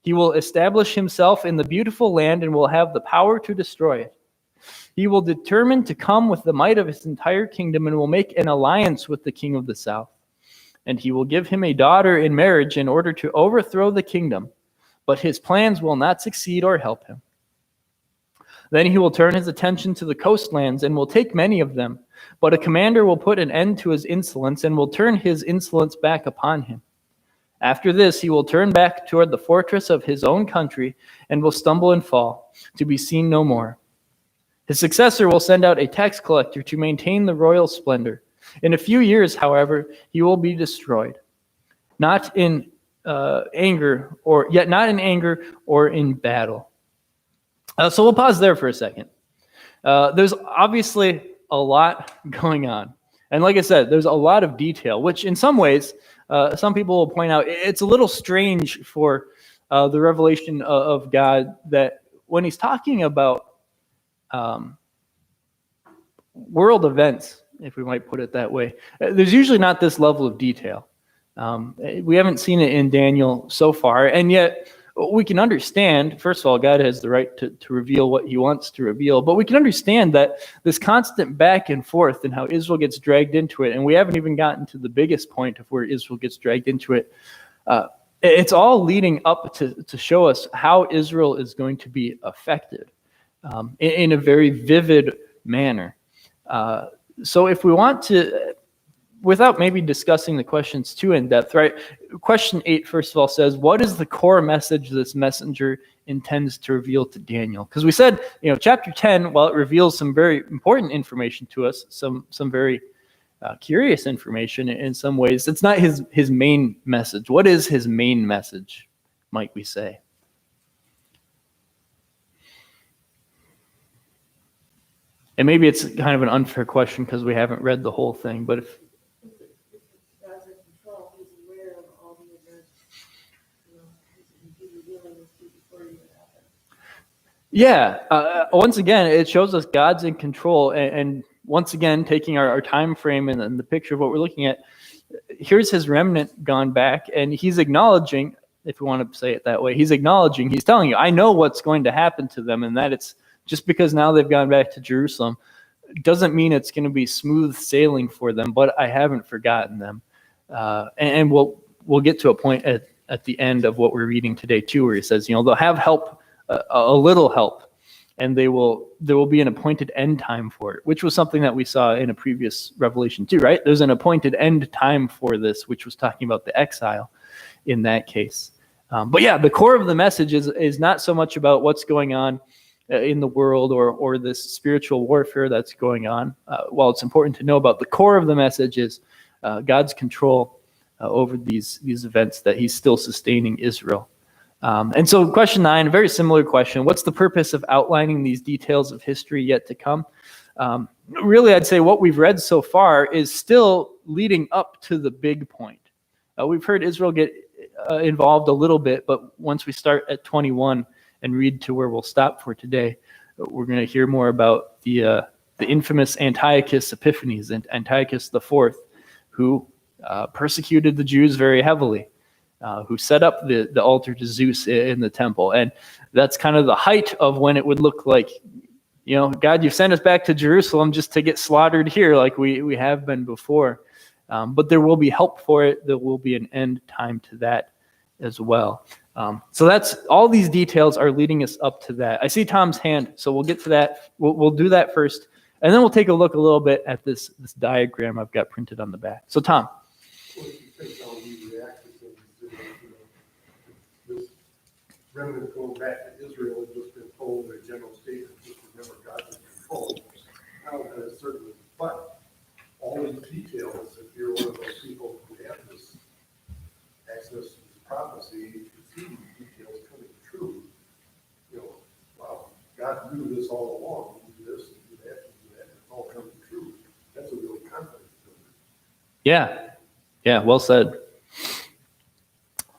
[SPEAKER 1] He will establish himself in the beautiful land and will have the power to destroy it. He will determine to come with the might of his entire kingdom and will make an alliance with the king of the south. And he will give him a daughter in marriage in order to overthrow the kingdom, but his plans will not succeed or help him. Then he will turn his attention to the coastlands and will take many of them, but a commander will put an end to his insolence and will turn his insolence back upon him. After this, he will turn back toward the fortress of his own country and will stumble and fall, to be seen no more. His successor will send out a tax collector to maintain the royal splendor. In a few years, however, he will be destroyed, not in anger, or in battle. So we'll pause there for a second. There's obviously a lot going on. And like I said, there's a lot of detail, which in some ways, some people will point out, it's a little strange for the revelation of God that when he's talking about world events, if we might put it that way, there's usually not this level of detail. We haven't seen it in Daniel so far, and yet we can understand, first of all, God has the right to reveal what he wants to reveal, but we can understand that this constant back and forth and how Israel gets dragged into it, and we haven't even gotten to the biggest point of where Israel gets dragged into it. It's all leading up to show us how Israel is going to be affected in a very vivid manner. So if we want to, without maybe discussing the questions too in depth, right? Question 8, first of all, says, what is the core message this messenger intends to reveal to Daniel? Because we said, chapter 10, while it reveals some very important information to us, some very curious information in some ways, it's not his main message. What is his main message, might we say? And maybe it's kind of an unfair question because we haven't read the whole thing, but if
[SPEAKER 5] God's in control, he's aware of all the events, he's revealing this to you before you happen.
[SPEAKER 1] yeah, once again, it shows us God's in control, and once again, taking our time frame and the picture of what we're looking at, here's his remnant gone back, and he's acknowledging, if we want to say it that way, he's telling you, I know what's going to happen to them, and that it's just because now they've gone back to Jerusalem doesn't mean it's going to be smooth sailing for them, but I haven't forgotten them. And we'll get to a point at the end of what we're reading today too, where he says, they'll have help, a little help, and there will be an appointed end time for it, which was something that we saw in a previous revelation too, right? There's an appointed end time for this, which was talking about the exile in that case. But yeah, the core of the message is not so much about what's going on in the world or this spiritual warfare that's going on. While it's important to know about, the core of the message is God's control over these events, that he's still sustaining Israel. And so question 9, a very similar question. What's the purpose of outlining these details of history yet to come? Really, I'd say what we've read so far is still leading up to the big point. We've heard Israel get involved a little bit, but once we start at 21 and read to where we'll stop for today, we're going to hear more about the infamous Antiochus Epiphanes, and Antiochus IV, who persecuted the Jews very heavily, who set up the altar to Zeus in the temple. And that's kind of the height of when it would look like, God, you've sent us back to Jerusalem just to get slaughtered here like we have been before. But there will be help for it. There will be an end time to that as well. So that's all these details are leading us up to that. I see Tom's hand, so we'll get to that. We'll do that first, and then we'll take a look a little bit at this diagram I've got printed on the back. So Tom.
[SPEAKER 3] What do you think how we react to things? This remnant going back to Israel has just been told a general statement, just remember God's in control. Now, certainly, but all these details, if you're one of those people who have this access to prophecy, you can see these details coming true. Wow, God knew this all along. Do this, do that, and it's all coming true. That's a real confidence builder.
[SPEAKER 1] Yeah, well said.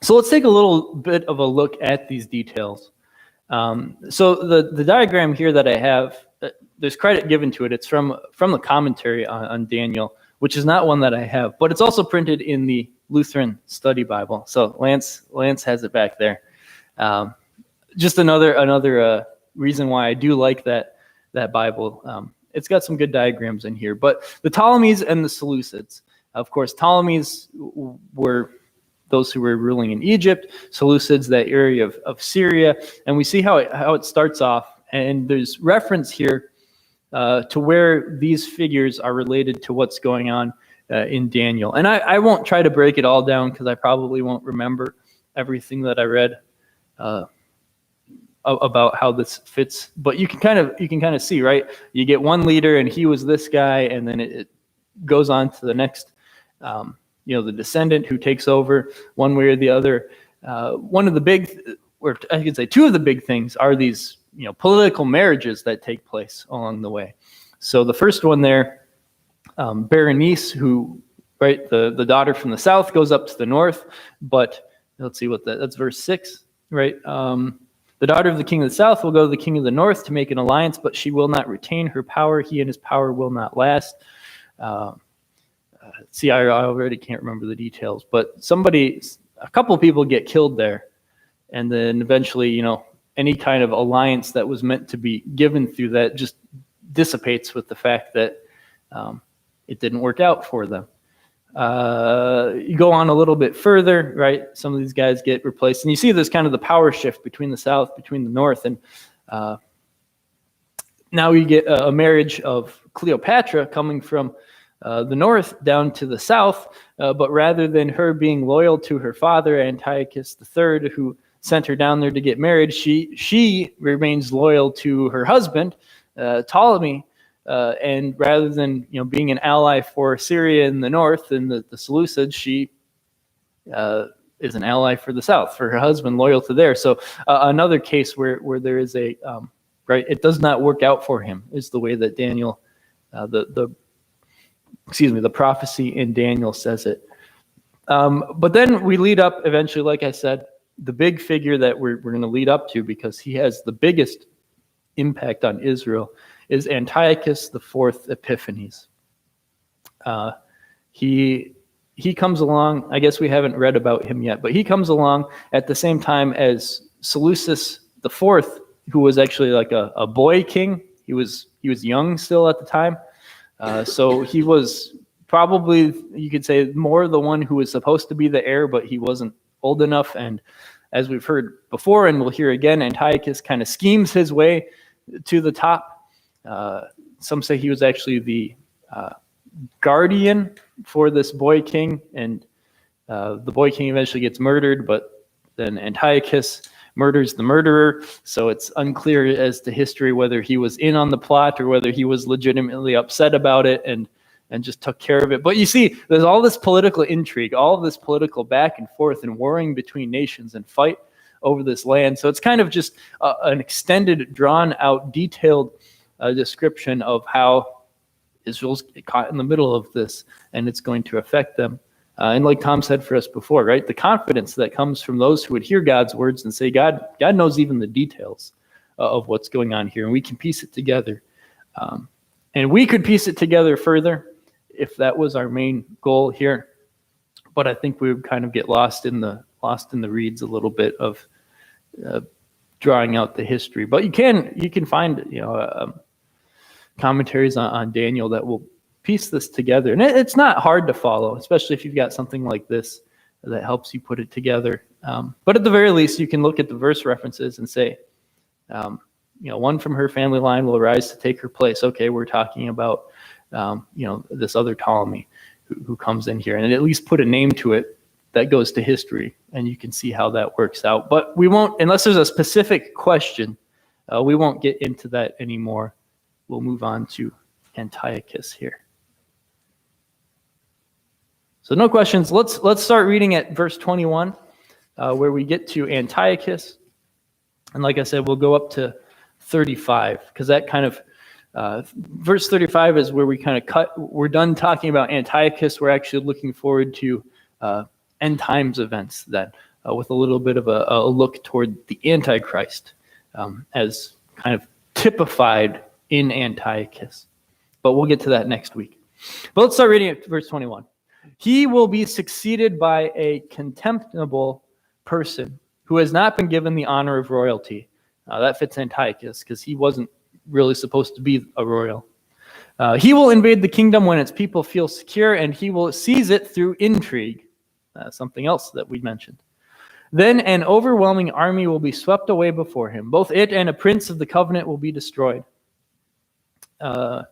[SPEAKER 1] So let's take a little bit of a look at these details. So the diagram here that I have, there's credit given to it. It's from the commentary on Daniel, which is not one that I have, but it's also printed in the Lutheran Study Bible. So Lance has it back there. Just another reason why I do like that Bible. It's got some good diagrams in here. But the Ptolemies and the Seleucids. Of course, Ptolemies were those who were ruling in Egypt, Seleucids, that area of Syria. And we see how it starts off. And there's reference here to where these figures are related to what's going on in Daniel. And I won't try to break it all down because I probably won't remember everything that I read about how this fits. But you can kind of see, right? You get one leader and he was this guy, and then it goes on to the next, the descendant who takes over one way or the other. One of the big, or I could say two of the big things are these, political marriages that take place along the way. So the first one there, Berenice, who, right, the daughter from the south goes up to the north, but let's see that's verse 6, right? The daughter of the king of the south will go to the king of the north to make an alliance, but she will not retain her power. He and his power will not last. See, I already can't remember the details, but a couple people get killed there. And then eventually, any kind of alliance that was meant to be given through that just dissipates with the fact that it didn't work out for them. You go on a little bit further, right? Some of these guys get replaced. And you see this kind of the power shift between the south, between the north. And now you get a marriage of Cleopatra coming from the north down to the south. But rather than her being loyal to her father, Antiochus III, who sent her down there to get married, she remains loyal to her husband, Ptolemy. And rather than being an ally for Syria in the north and the Seleucids, she is an ally for the south, for her husband, loyal to there. So another case where there is a right, it does not work out for him is the way that Daniel, the prophecy in Daniel says it. But then we lead up eventually, like I said, the big figure that we're going to lead up to, because he has the biggest impact on Israel, is Antiochus IV Epiphanes. He comes along. I guess we haven't read about him yet, but he comes along at the same time as Seleucus IV, who was actually like a boy king. He was young still at the time, so he was probably, you could say, more the one who was supposed to be the heir, but he wasn't old enough. And as we've heard before, and we'll hear again, Antiochus kind of schemes his way to the top. Some say he was actually the guardian for this boy king, and the boy king eventually gets murdered, but then Antiochus murders the murderer. So it's unclear as to history whether he was in on the plot or whether he was legitimately upset about it and just took care of it. But you see, there's all this political intrigue, all of this political back and forth and warring between nations and fight over this land. So it's kind of just an extended, drawn out, detailed description of how Israel's caught in the middle of this, and it's going to affect them. And like Tom said for us before, right, the confidence that comes from those who would hear God's words and say, God knows even the details of what's going on here, and we can piece it together. And we could piece it together further if that was our main goal here. But I think we would kind of get lost in the reeds a little bit of drawing out the history. But you can find commentaries on Daniel that will piece this together, and it's not hard to follow, especially if you've got something like this that helps you put it together. But at the very least, you can look at the verse references and say, one from her family line will arise to take her place. Okay, we're talking about this other Ptolemy who comes in here, and at least put a name to it that goes to history, and you can see how that works out. But we won't, unless there's a specific question, we won't get into that anymore. We'll move on to Antiochus here. So no questions. Let's start reading at verse 21, where we get to Antiochus. And like I said, we'll go up to 35, because that kind of, verse 35 is where we kind of we're done talking about Antiochus. We're actually looking forward to end times events then, with a little bit of a look toward the Antichrist as kind of typified in Antiochus. But we'll get to that next week. But let's start reading at verse 21. He will be succeeded by a contemptible person who has not been given the honor of royalty. That fits Antiochus because he wasn't really supposed to be a royal. He will invade the kingdom when its people feel secure, and he will seize it through intrigue. Something else that we mentioned. Then an overwhelming army will be swept away before him. Both it and a prince of the covenant will be destroyed. An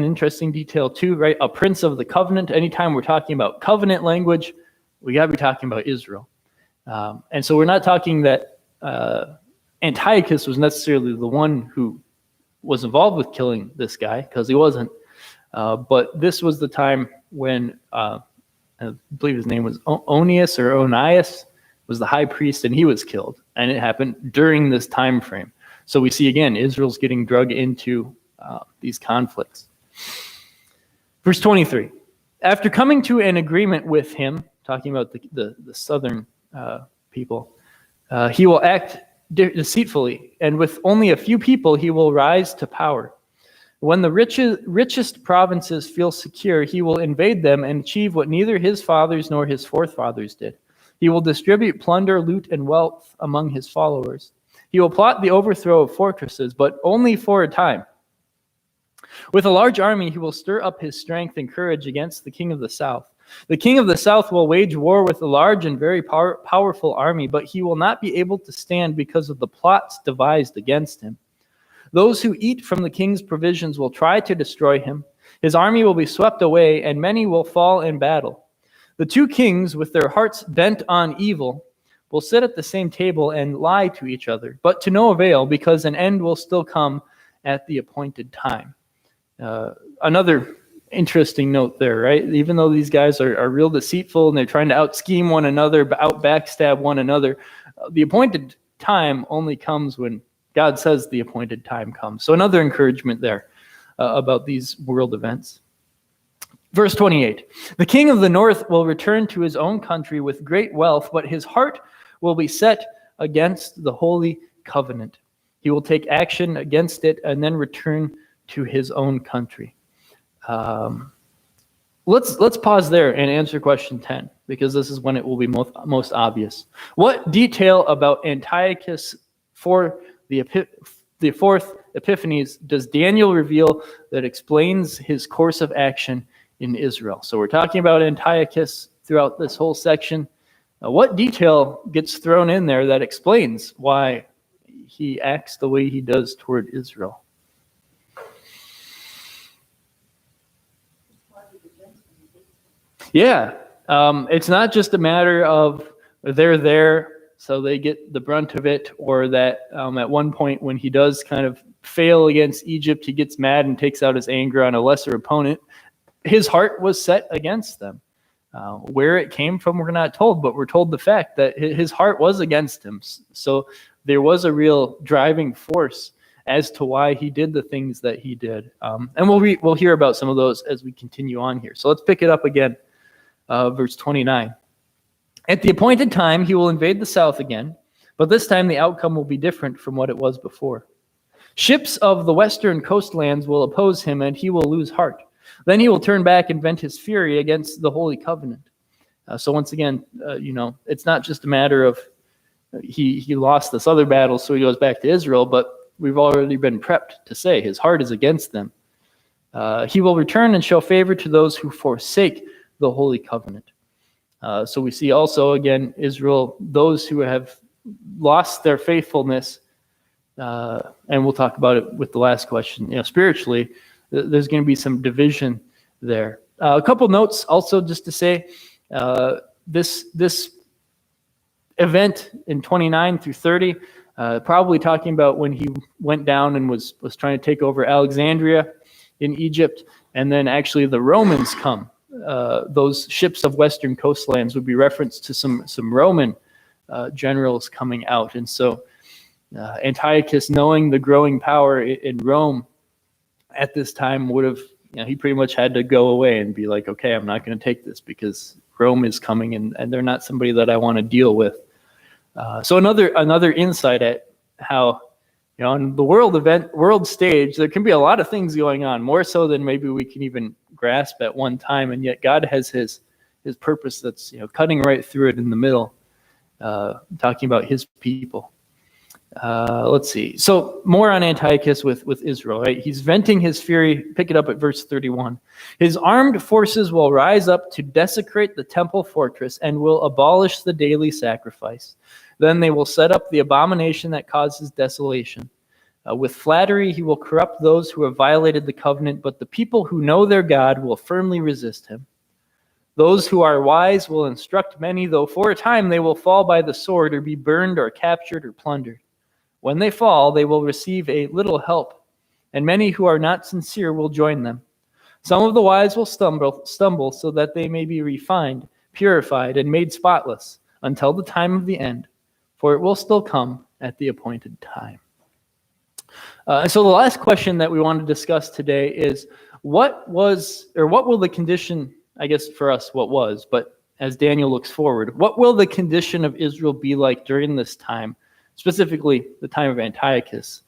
[SPEAKER 1] interesting detail too, right? A prince of the covenant. Anytime we're talking about covenant language, we got to be talking about Israel. And so we're not talking that Antiochus was necessarily the one who was involved with killing this guy, because he wasn't. But this was the time when I believe his name was Onias or Onias was the high priest, and he was killed. And it happened during this time frame. So we see again, Israel's getting dragged into these conflicts. Verse 23. After coming to an agreement with him, talking about the southern people, he will act deceitfully, and with only a few people he will rise to power. When the richest provinces feel secure, he will invade them and achieve what neither his fathers nor his forefathers did. He will distribute plunder, loot, and wealth among his followers. He will plot the overthrow of fortresses, but only for a time. With a large army, he will stir up his strength and courage against the king of the south. The king of the south will wage war with a large and very powerful army, but he will not be able to stand because of the plots devised against him. Those who eat from the king's provisions will try to destroy him. His army will be swept away, and many will fall in battle. The two kings, with their hearts bent on evil, will sit at the same table and lie to each other, but to no avail, because an end will still come at the appointed time. Another interesting note there, right? Even though these guys are real deceitful and they're trying to out-scheme one another, out-backstab one another, the appointed time only comes when God says the appointed time comes. So another encouragement there about these world events. Verse 28, the king of the north will return to his own country with great wealth, but his heart will be set against the holy covenant. He will take action against it and then return to his own country. Let's pause there and answer question 10, because this is when it will be most obvious. What detail about Antiochus for the fourth Epiphanes does Daniel reveal that explains his course of action in Israel? So we're talking about Antiochus throughout this whole section. What detail gets thrown in there that explains why he acts the way he does toward Israel? Yeah, it's not just a matter of they're there, so they get the brunt of it, or that at one point when he does kind of fail against Egypt, he gets mad and takes out his anger on a lesser opponent. His heart was set against them. Where it came from, we're not told, but we're told the fact that his heart was against him. So there was a real driving force as to why he did the things that he did. And we'll hear about some of those as we continue on here. So let's pick it up again, verse 29. At the appointed time, he will invade the south again, but this time the outcome will be different from what it was before. Ships of the western coastlands will oppose him, and he will lose heart. Then he will turn back and vent his fury against the Holy Covenant. So once again, it's not just a matter of he lost this other battle, so he goes back to Israel, but we've already been prepped to say his heart is against them. He will return and show favor to those who forsake the Holy Covenant. So we see also, again, Israel, those who have lost their faithfulness, and we'll talk about it with the last question, spiritually, there's going to be some division there. A couple notes also just to say, this event in 29 through 30, probably talking about when he went down and was trying to take over Alexandria in Egypt, and then actually the Romans come. Those ships of western coastlands would be referenced to some Roman generals coming out. And so Antiochus, knowing the growing power in Rome at this time, would have, he pretty much had to go away and be like, okay, I'm not going to take this because Rome is coming and they're not somebody that I want to deal with. So another insight how, on the world stage, there can be a lot of things going on, more so than maybe we can even grasp at one time, and yet God has his purpose that's cutting right through it in the middle, talking about his people. Let's see. So more on Antiochus with Israel, right? He's venting his fury. Pick it up at verse 31. His armed forces will rise up to desecrate the temple fortress and will abolish the daily sacrifice. Then they will set up the abomination that causes desolation. With flattery, he will corrupt those who have violated the covenant, but the people who know their God will firmly resist him. Those who are wise will instruct many, though for a time they will fall by the sword or be burned or captured or plundered. When they fall, they will receive a little help, and many who are not sincere will join them. Some of the wise will stumble so that they may be refined, purified, and made spotless until the time of the end, for it will still come at the appointed time. So the last question that we want to discuss today is what will the condition, I guess for us what was, but as Daniel looks forward, what will the condition of Israel be like during this time, specifically the time of Antiochus,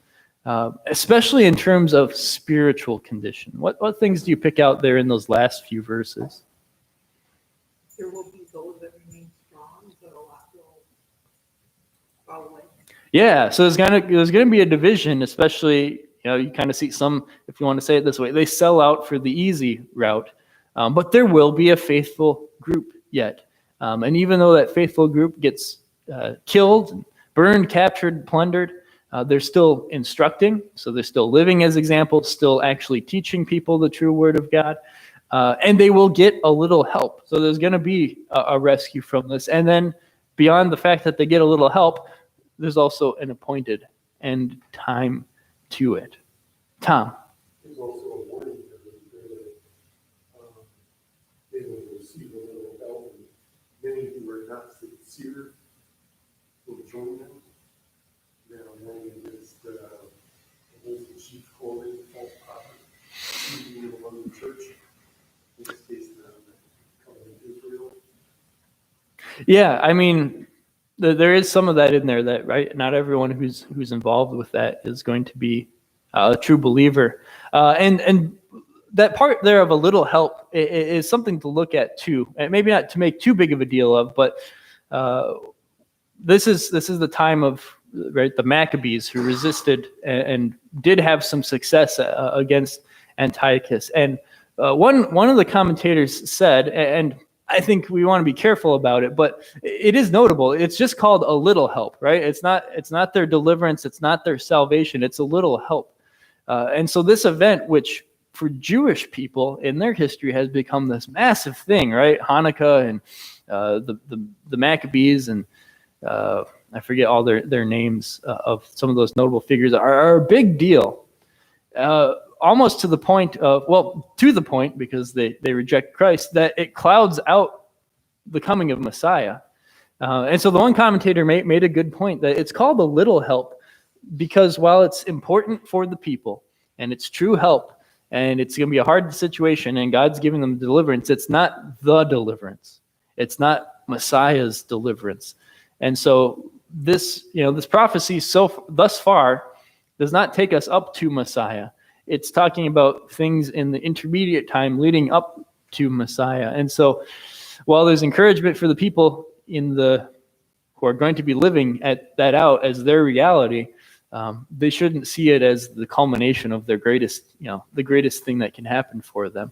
[SPEAKER 1] especially in terms of spiritual condition? What things do you pick out there in those last few verses?
[SPEAKER 2] There will be those that remain strong, but a lot will fall away.
[SPEAKER 1] Yeah, so there's going to be a division, especially, you kind of see some, if you want to say it this way, they sell out for the easy route, but there will be a faithful group yet. And even though that faithful group gets killed, burned, captured, plundered, they're still instructing, so they're still living as examples, still actually teaching people the true word of God, and they will get a little help. So there's going to be a rescue from this. And then beyond the fact that they get a little help, there's also an appointed end time to it. Tom?
[SPEAKER 3] There's also a warning that they will receive a little help, and many who are not sincere will join them. Now, warning against the wolves in sheep's clothing, false prophets, even among the church. In this case, the covenant Israel.
[SPEAKER 1] Yeah, I mean, there is some of that in there, that right. Not everyone who's involved with that is going to be a true believer, and that part there of a little help is something to look at too, and maybe not to make too big of a deal of, but this is the time of the Maccabees, who resisted and did have some success against Antiochus, and one of the commentators said, and I think we want to be careful about it, but it is notable. It's just called a little help, right? It's not their deliverance. It's not their salvation. It's a little help. And so this event, which for Jewish people in their history has become this massive thing, right? Hanukkah and the Maccabees and I forget all their names of some of those notable figures are a big deal. Almost to the point because they reject Christ, that it clouds out the coming of Messiah. And so the one commentator made a good point that it's called a little help because while it's important for the people and it's true help and it's going to be a hard situation and God's giving them deliverance, it's not the deliverance. It's not Messiah's deliverance. And so this prophecy thus far does not take us up to Messiah. It's talking about things in the intermediate time leading up to Messiah. And so while there's encouragement for the people who are going to be living at that out as their reality, they shouldn't see it as the culmination of their the greatest thing that can happen for them,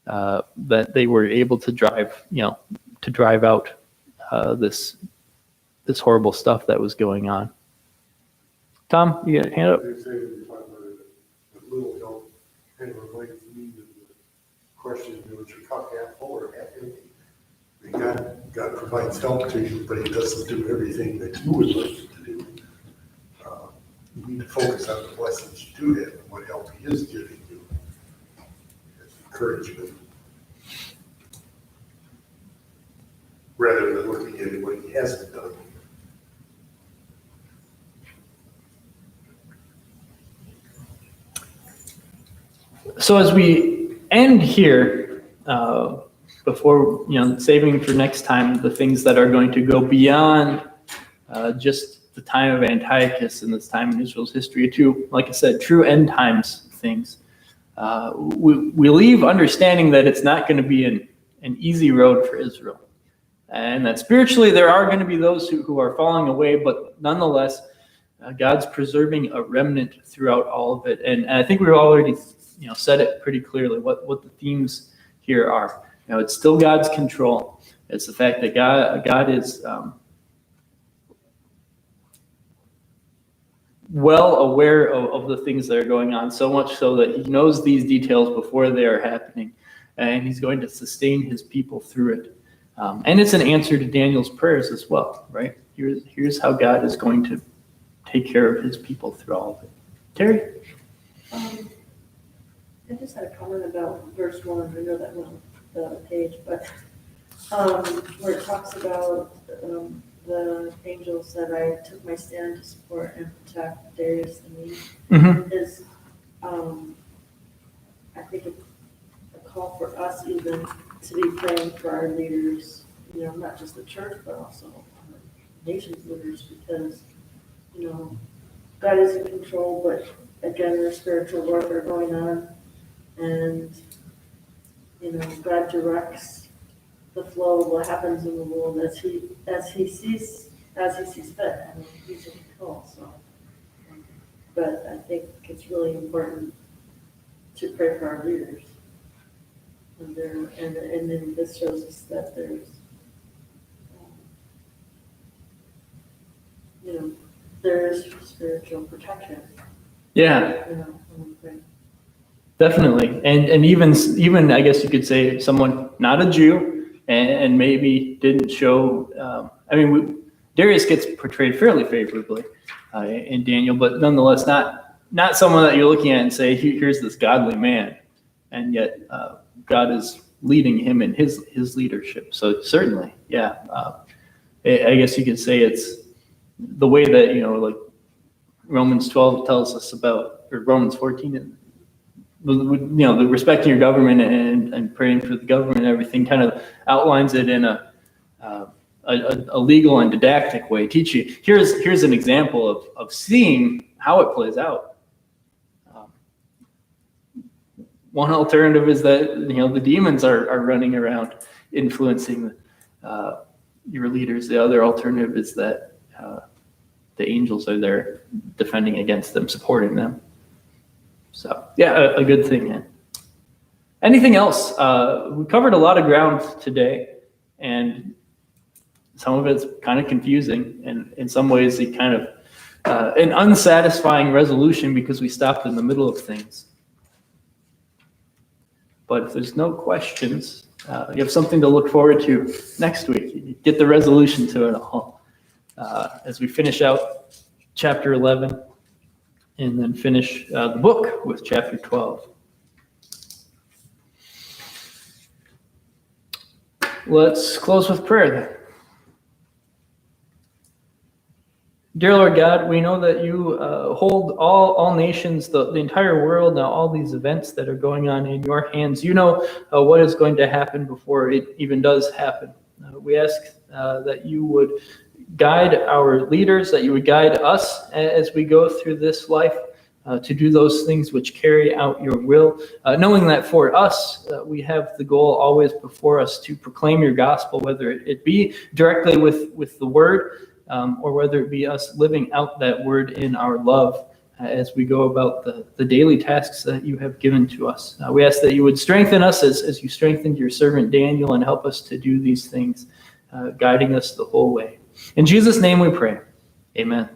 [SPEAKER 1] that they were able to drive out this horrible stuff that was going on. Tom, you got a hand up?
[SPEAKER 3] They say when we talk about it, a little help kind of reminds me of the question, is your cup half full or half empty? I mean, God provides help to you, but he doesn't do everything that you would like him to do. You need to focus on the blessings you do have and what help he is giving you as encouragement, rather than looking at what he hasn't done.
[SPEAKER 1] So as we end here, before saving for next time the things that are going to go beyond just the time of Antiochus and this time in Israel's history too, like I said, true end times things. We leave understanding that it's not going to be an easy road for Israel. And that spiritually there are going to be those who are falling away, but nonetheless, God's preserving a remnant throughout all of it. And I think we've already said it pretty clearly what the themes here are. It's still God's control. It's the fact that God is well aware of the things that are going on, so much so that he knows these details before they are happening, and he's going to sustain his people through it. And it's an answer to Daniel's prayers as well, right? Here's how God is going to take care of his people through all of it. Terry?
[SPEAKER 5] I just had a comment about verse 1. I know that went on the page, but where it talks about the angel said, "I took my stand to support and protect Darius the Mede,"
[SPEAKER 1] Mm-hmm.
[SPEAKER 5] is, I think, a call for us even to be praying for our leaders, not just the church, but also our nation's leaders, because, God is in control, but again, there's spiritual warfare going on, and, God directs the flow of what happens in the world as he sees fit. I mean, he's in control, so. But I think it's really important to pray for our leaders. And then this shows us that there's, there is spiritual protection.
[SPEAKER 1] Yeah.
[SPEAKER 5] When we pray.
[SPEAKER 1] Definitely, and even I guess you could say someone not a Jew and maybe didn't show. Darius gets portrayed fairly favorably in Daniel, but nonetheless not someone that you're looking at and say, here's this godly man, and yet God is leading him in his leadership. So certainly, yeah, I guess you could say it's the way that like Romans 12 tells us about, or Romans 14. The respecting your government and praying for the government and everything kind of outlines it in a legal and didactic way. Teach you, here's an example of seeing how it plays out. One alternative is that the demons are running around influencing your leaders. The other alternative is that the angels are there defending against them, supporting them. So, yeah, a good thing, man. Anything else? We covered a lot of ground today, and some of it's kind of confusing, and in some ways, it kind of an unsatisfying resolution because we stopped in the middle of things. But if there's no questions, you have something to look forward to next week. You get the resolution to it all as we finish out chapter 11. And then finish the book with chapter 12. Let's close with prayer then. Dear Lord God, we know that you hold all nations, the entire world, now all these events that are going on in your hands. You know what is going to happen before it even does happen. We ask that you would guide our leaders, that you would guide us as we go through this life to do those things which carry out your will, knowing that for us, we have the goal always before us to proclaim your gospel, whether it be directly with the word or whether it be us living out that word in our love as we go about the daily tasks that you have given to us. We ask that you would strengthen us as you strengthened your servant Daniel and help us to do these things, guiding us the whole way. In Jesus' name we pray. Amen.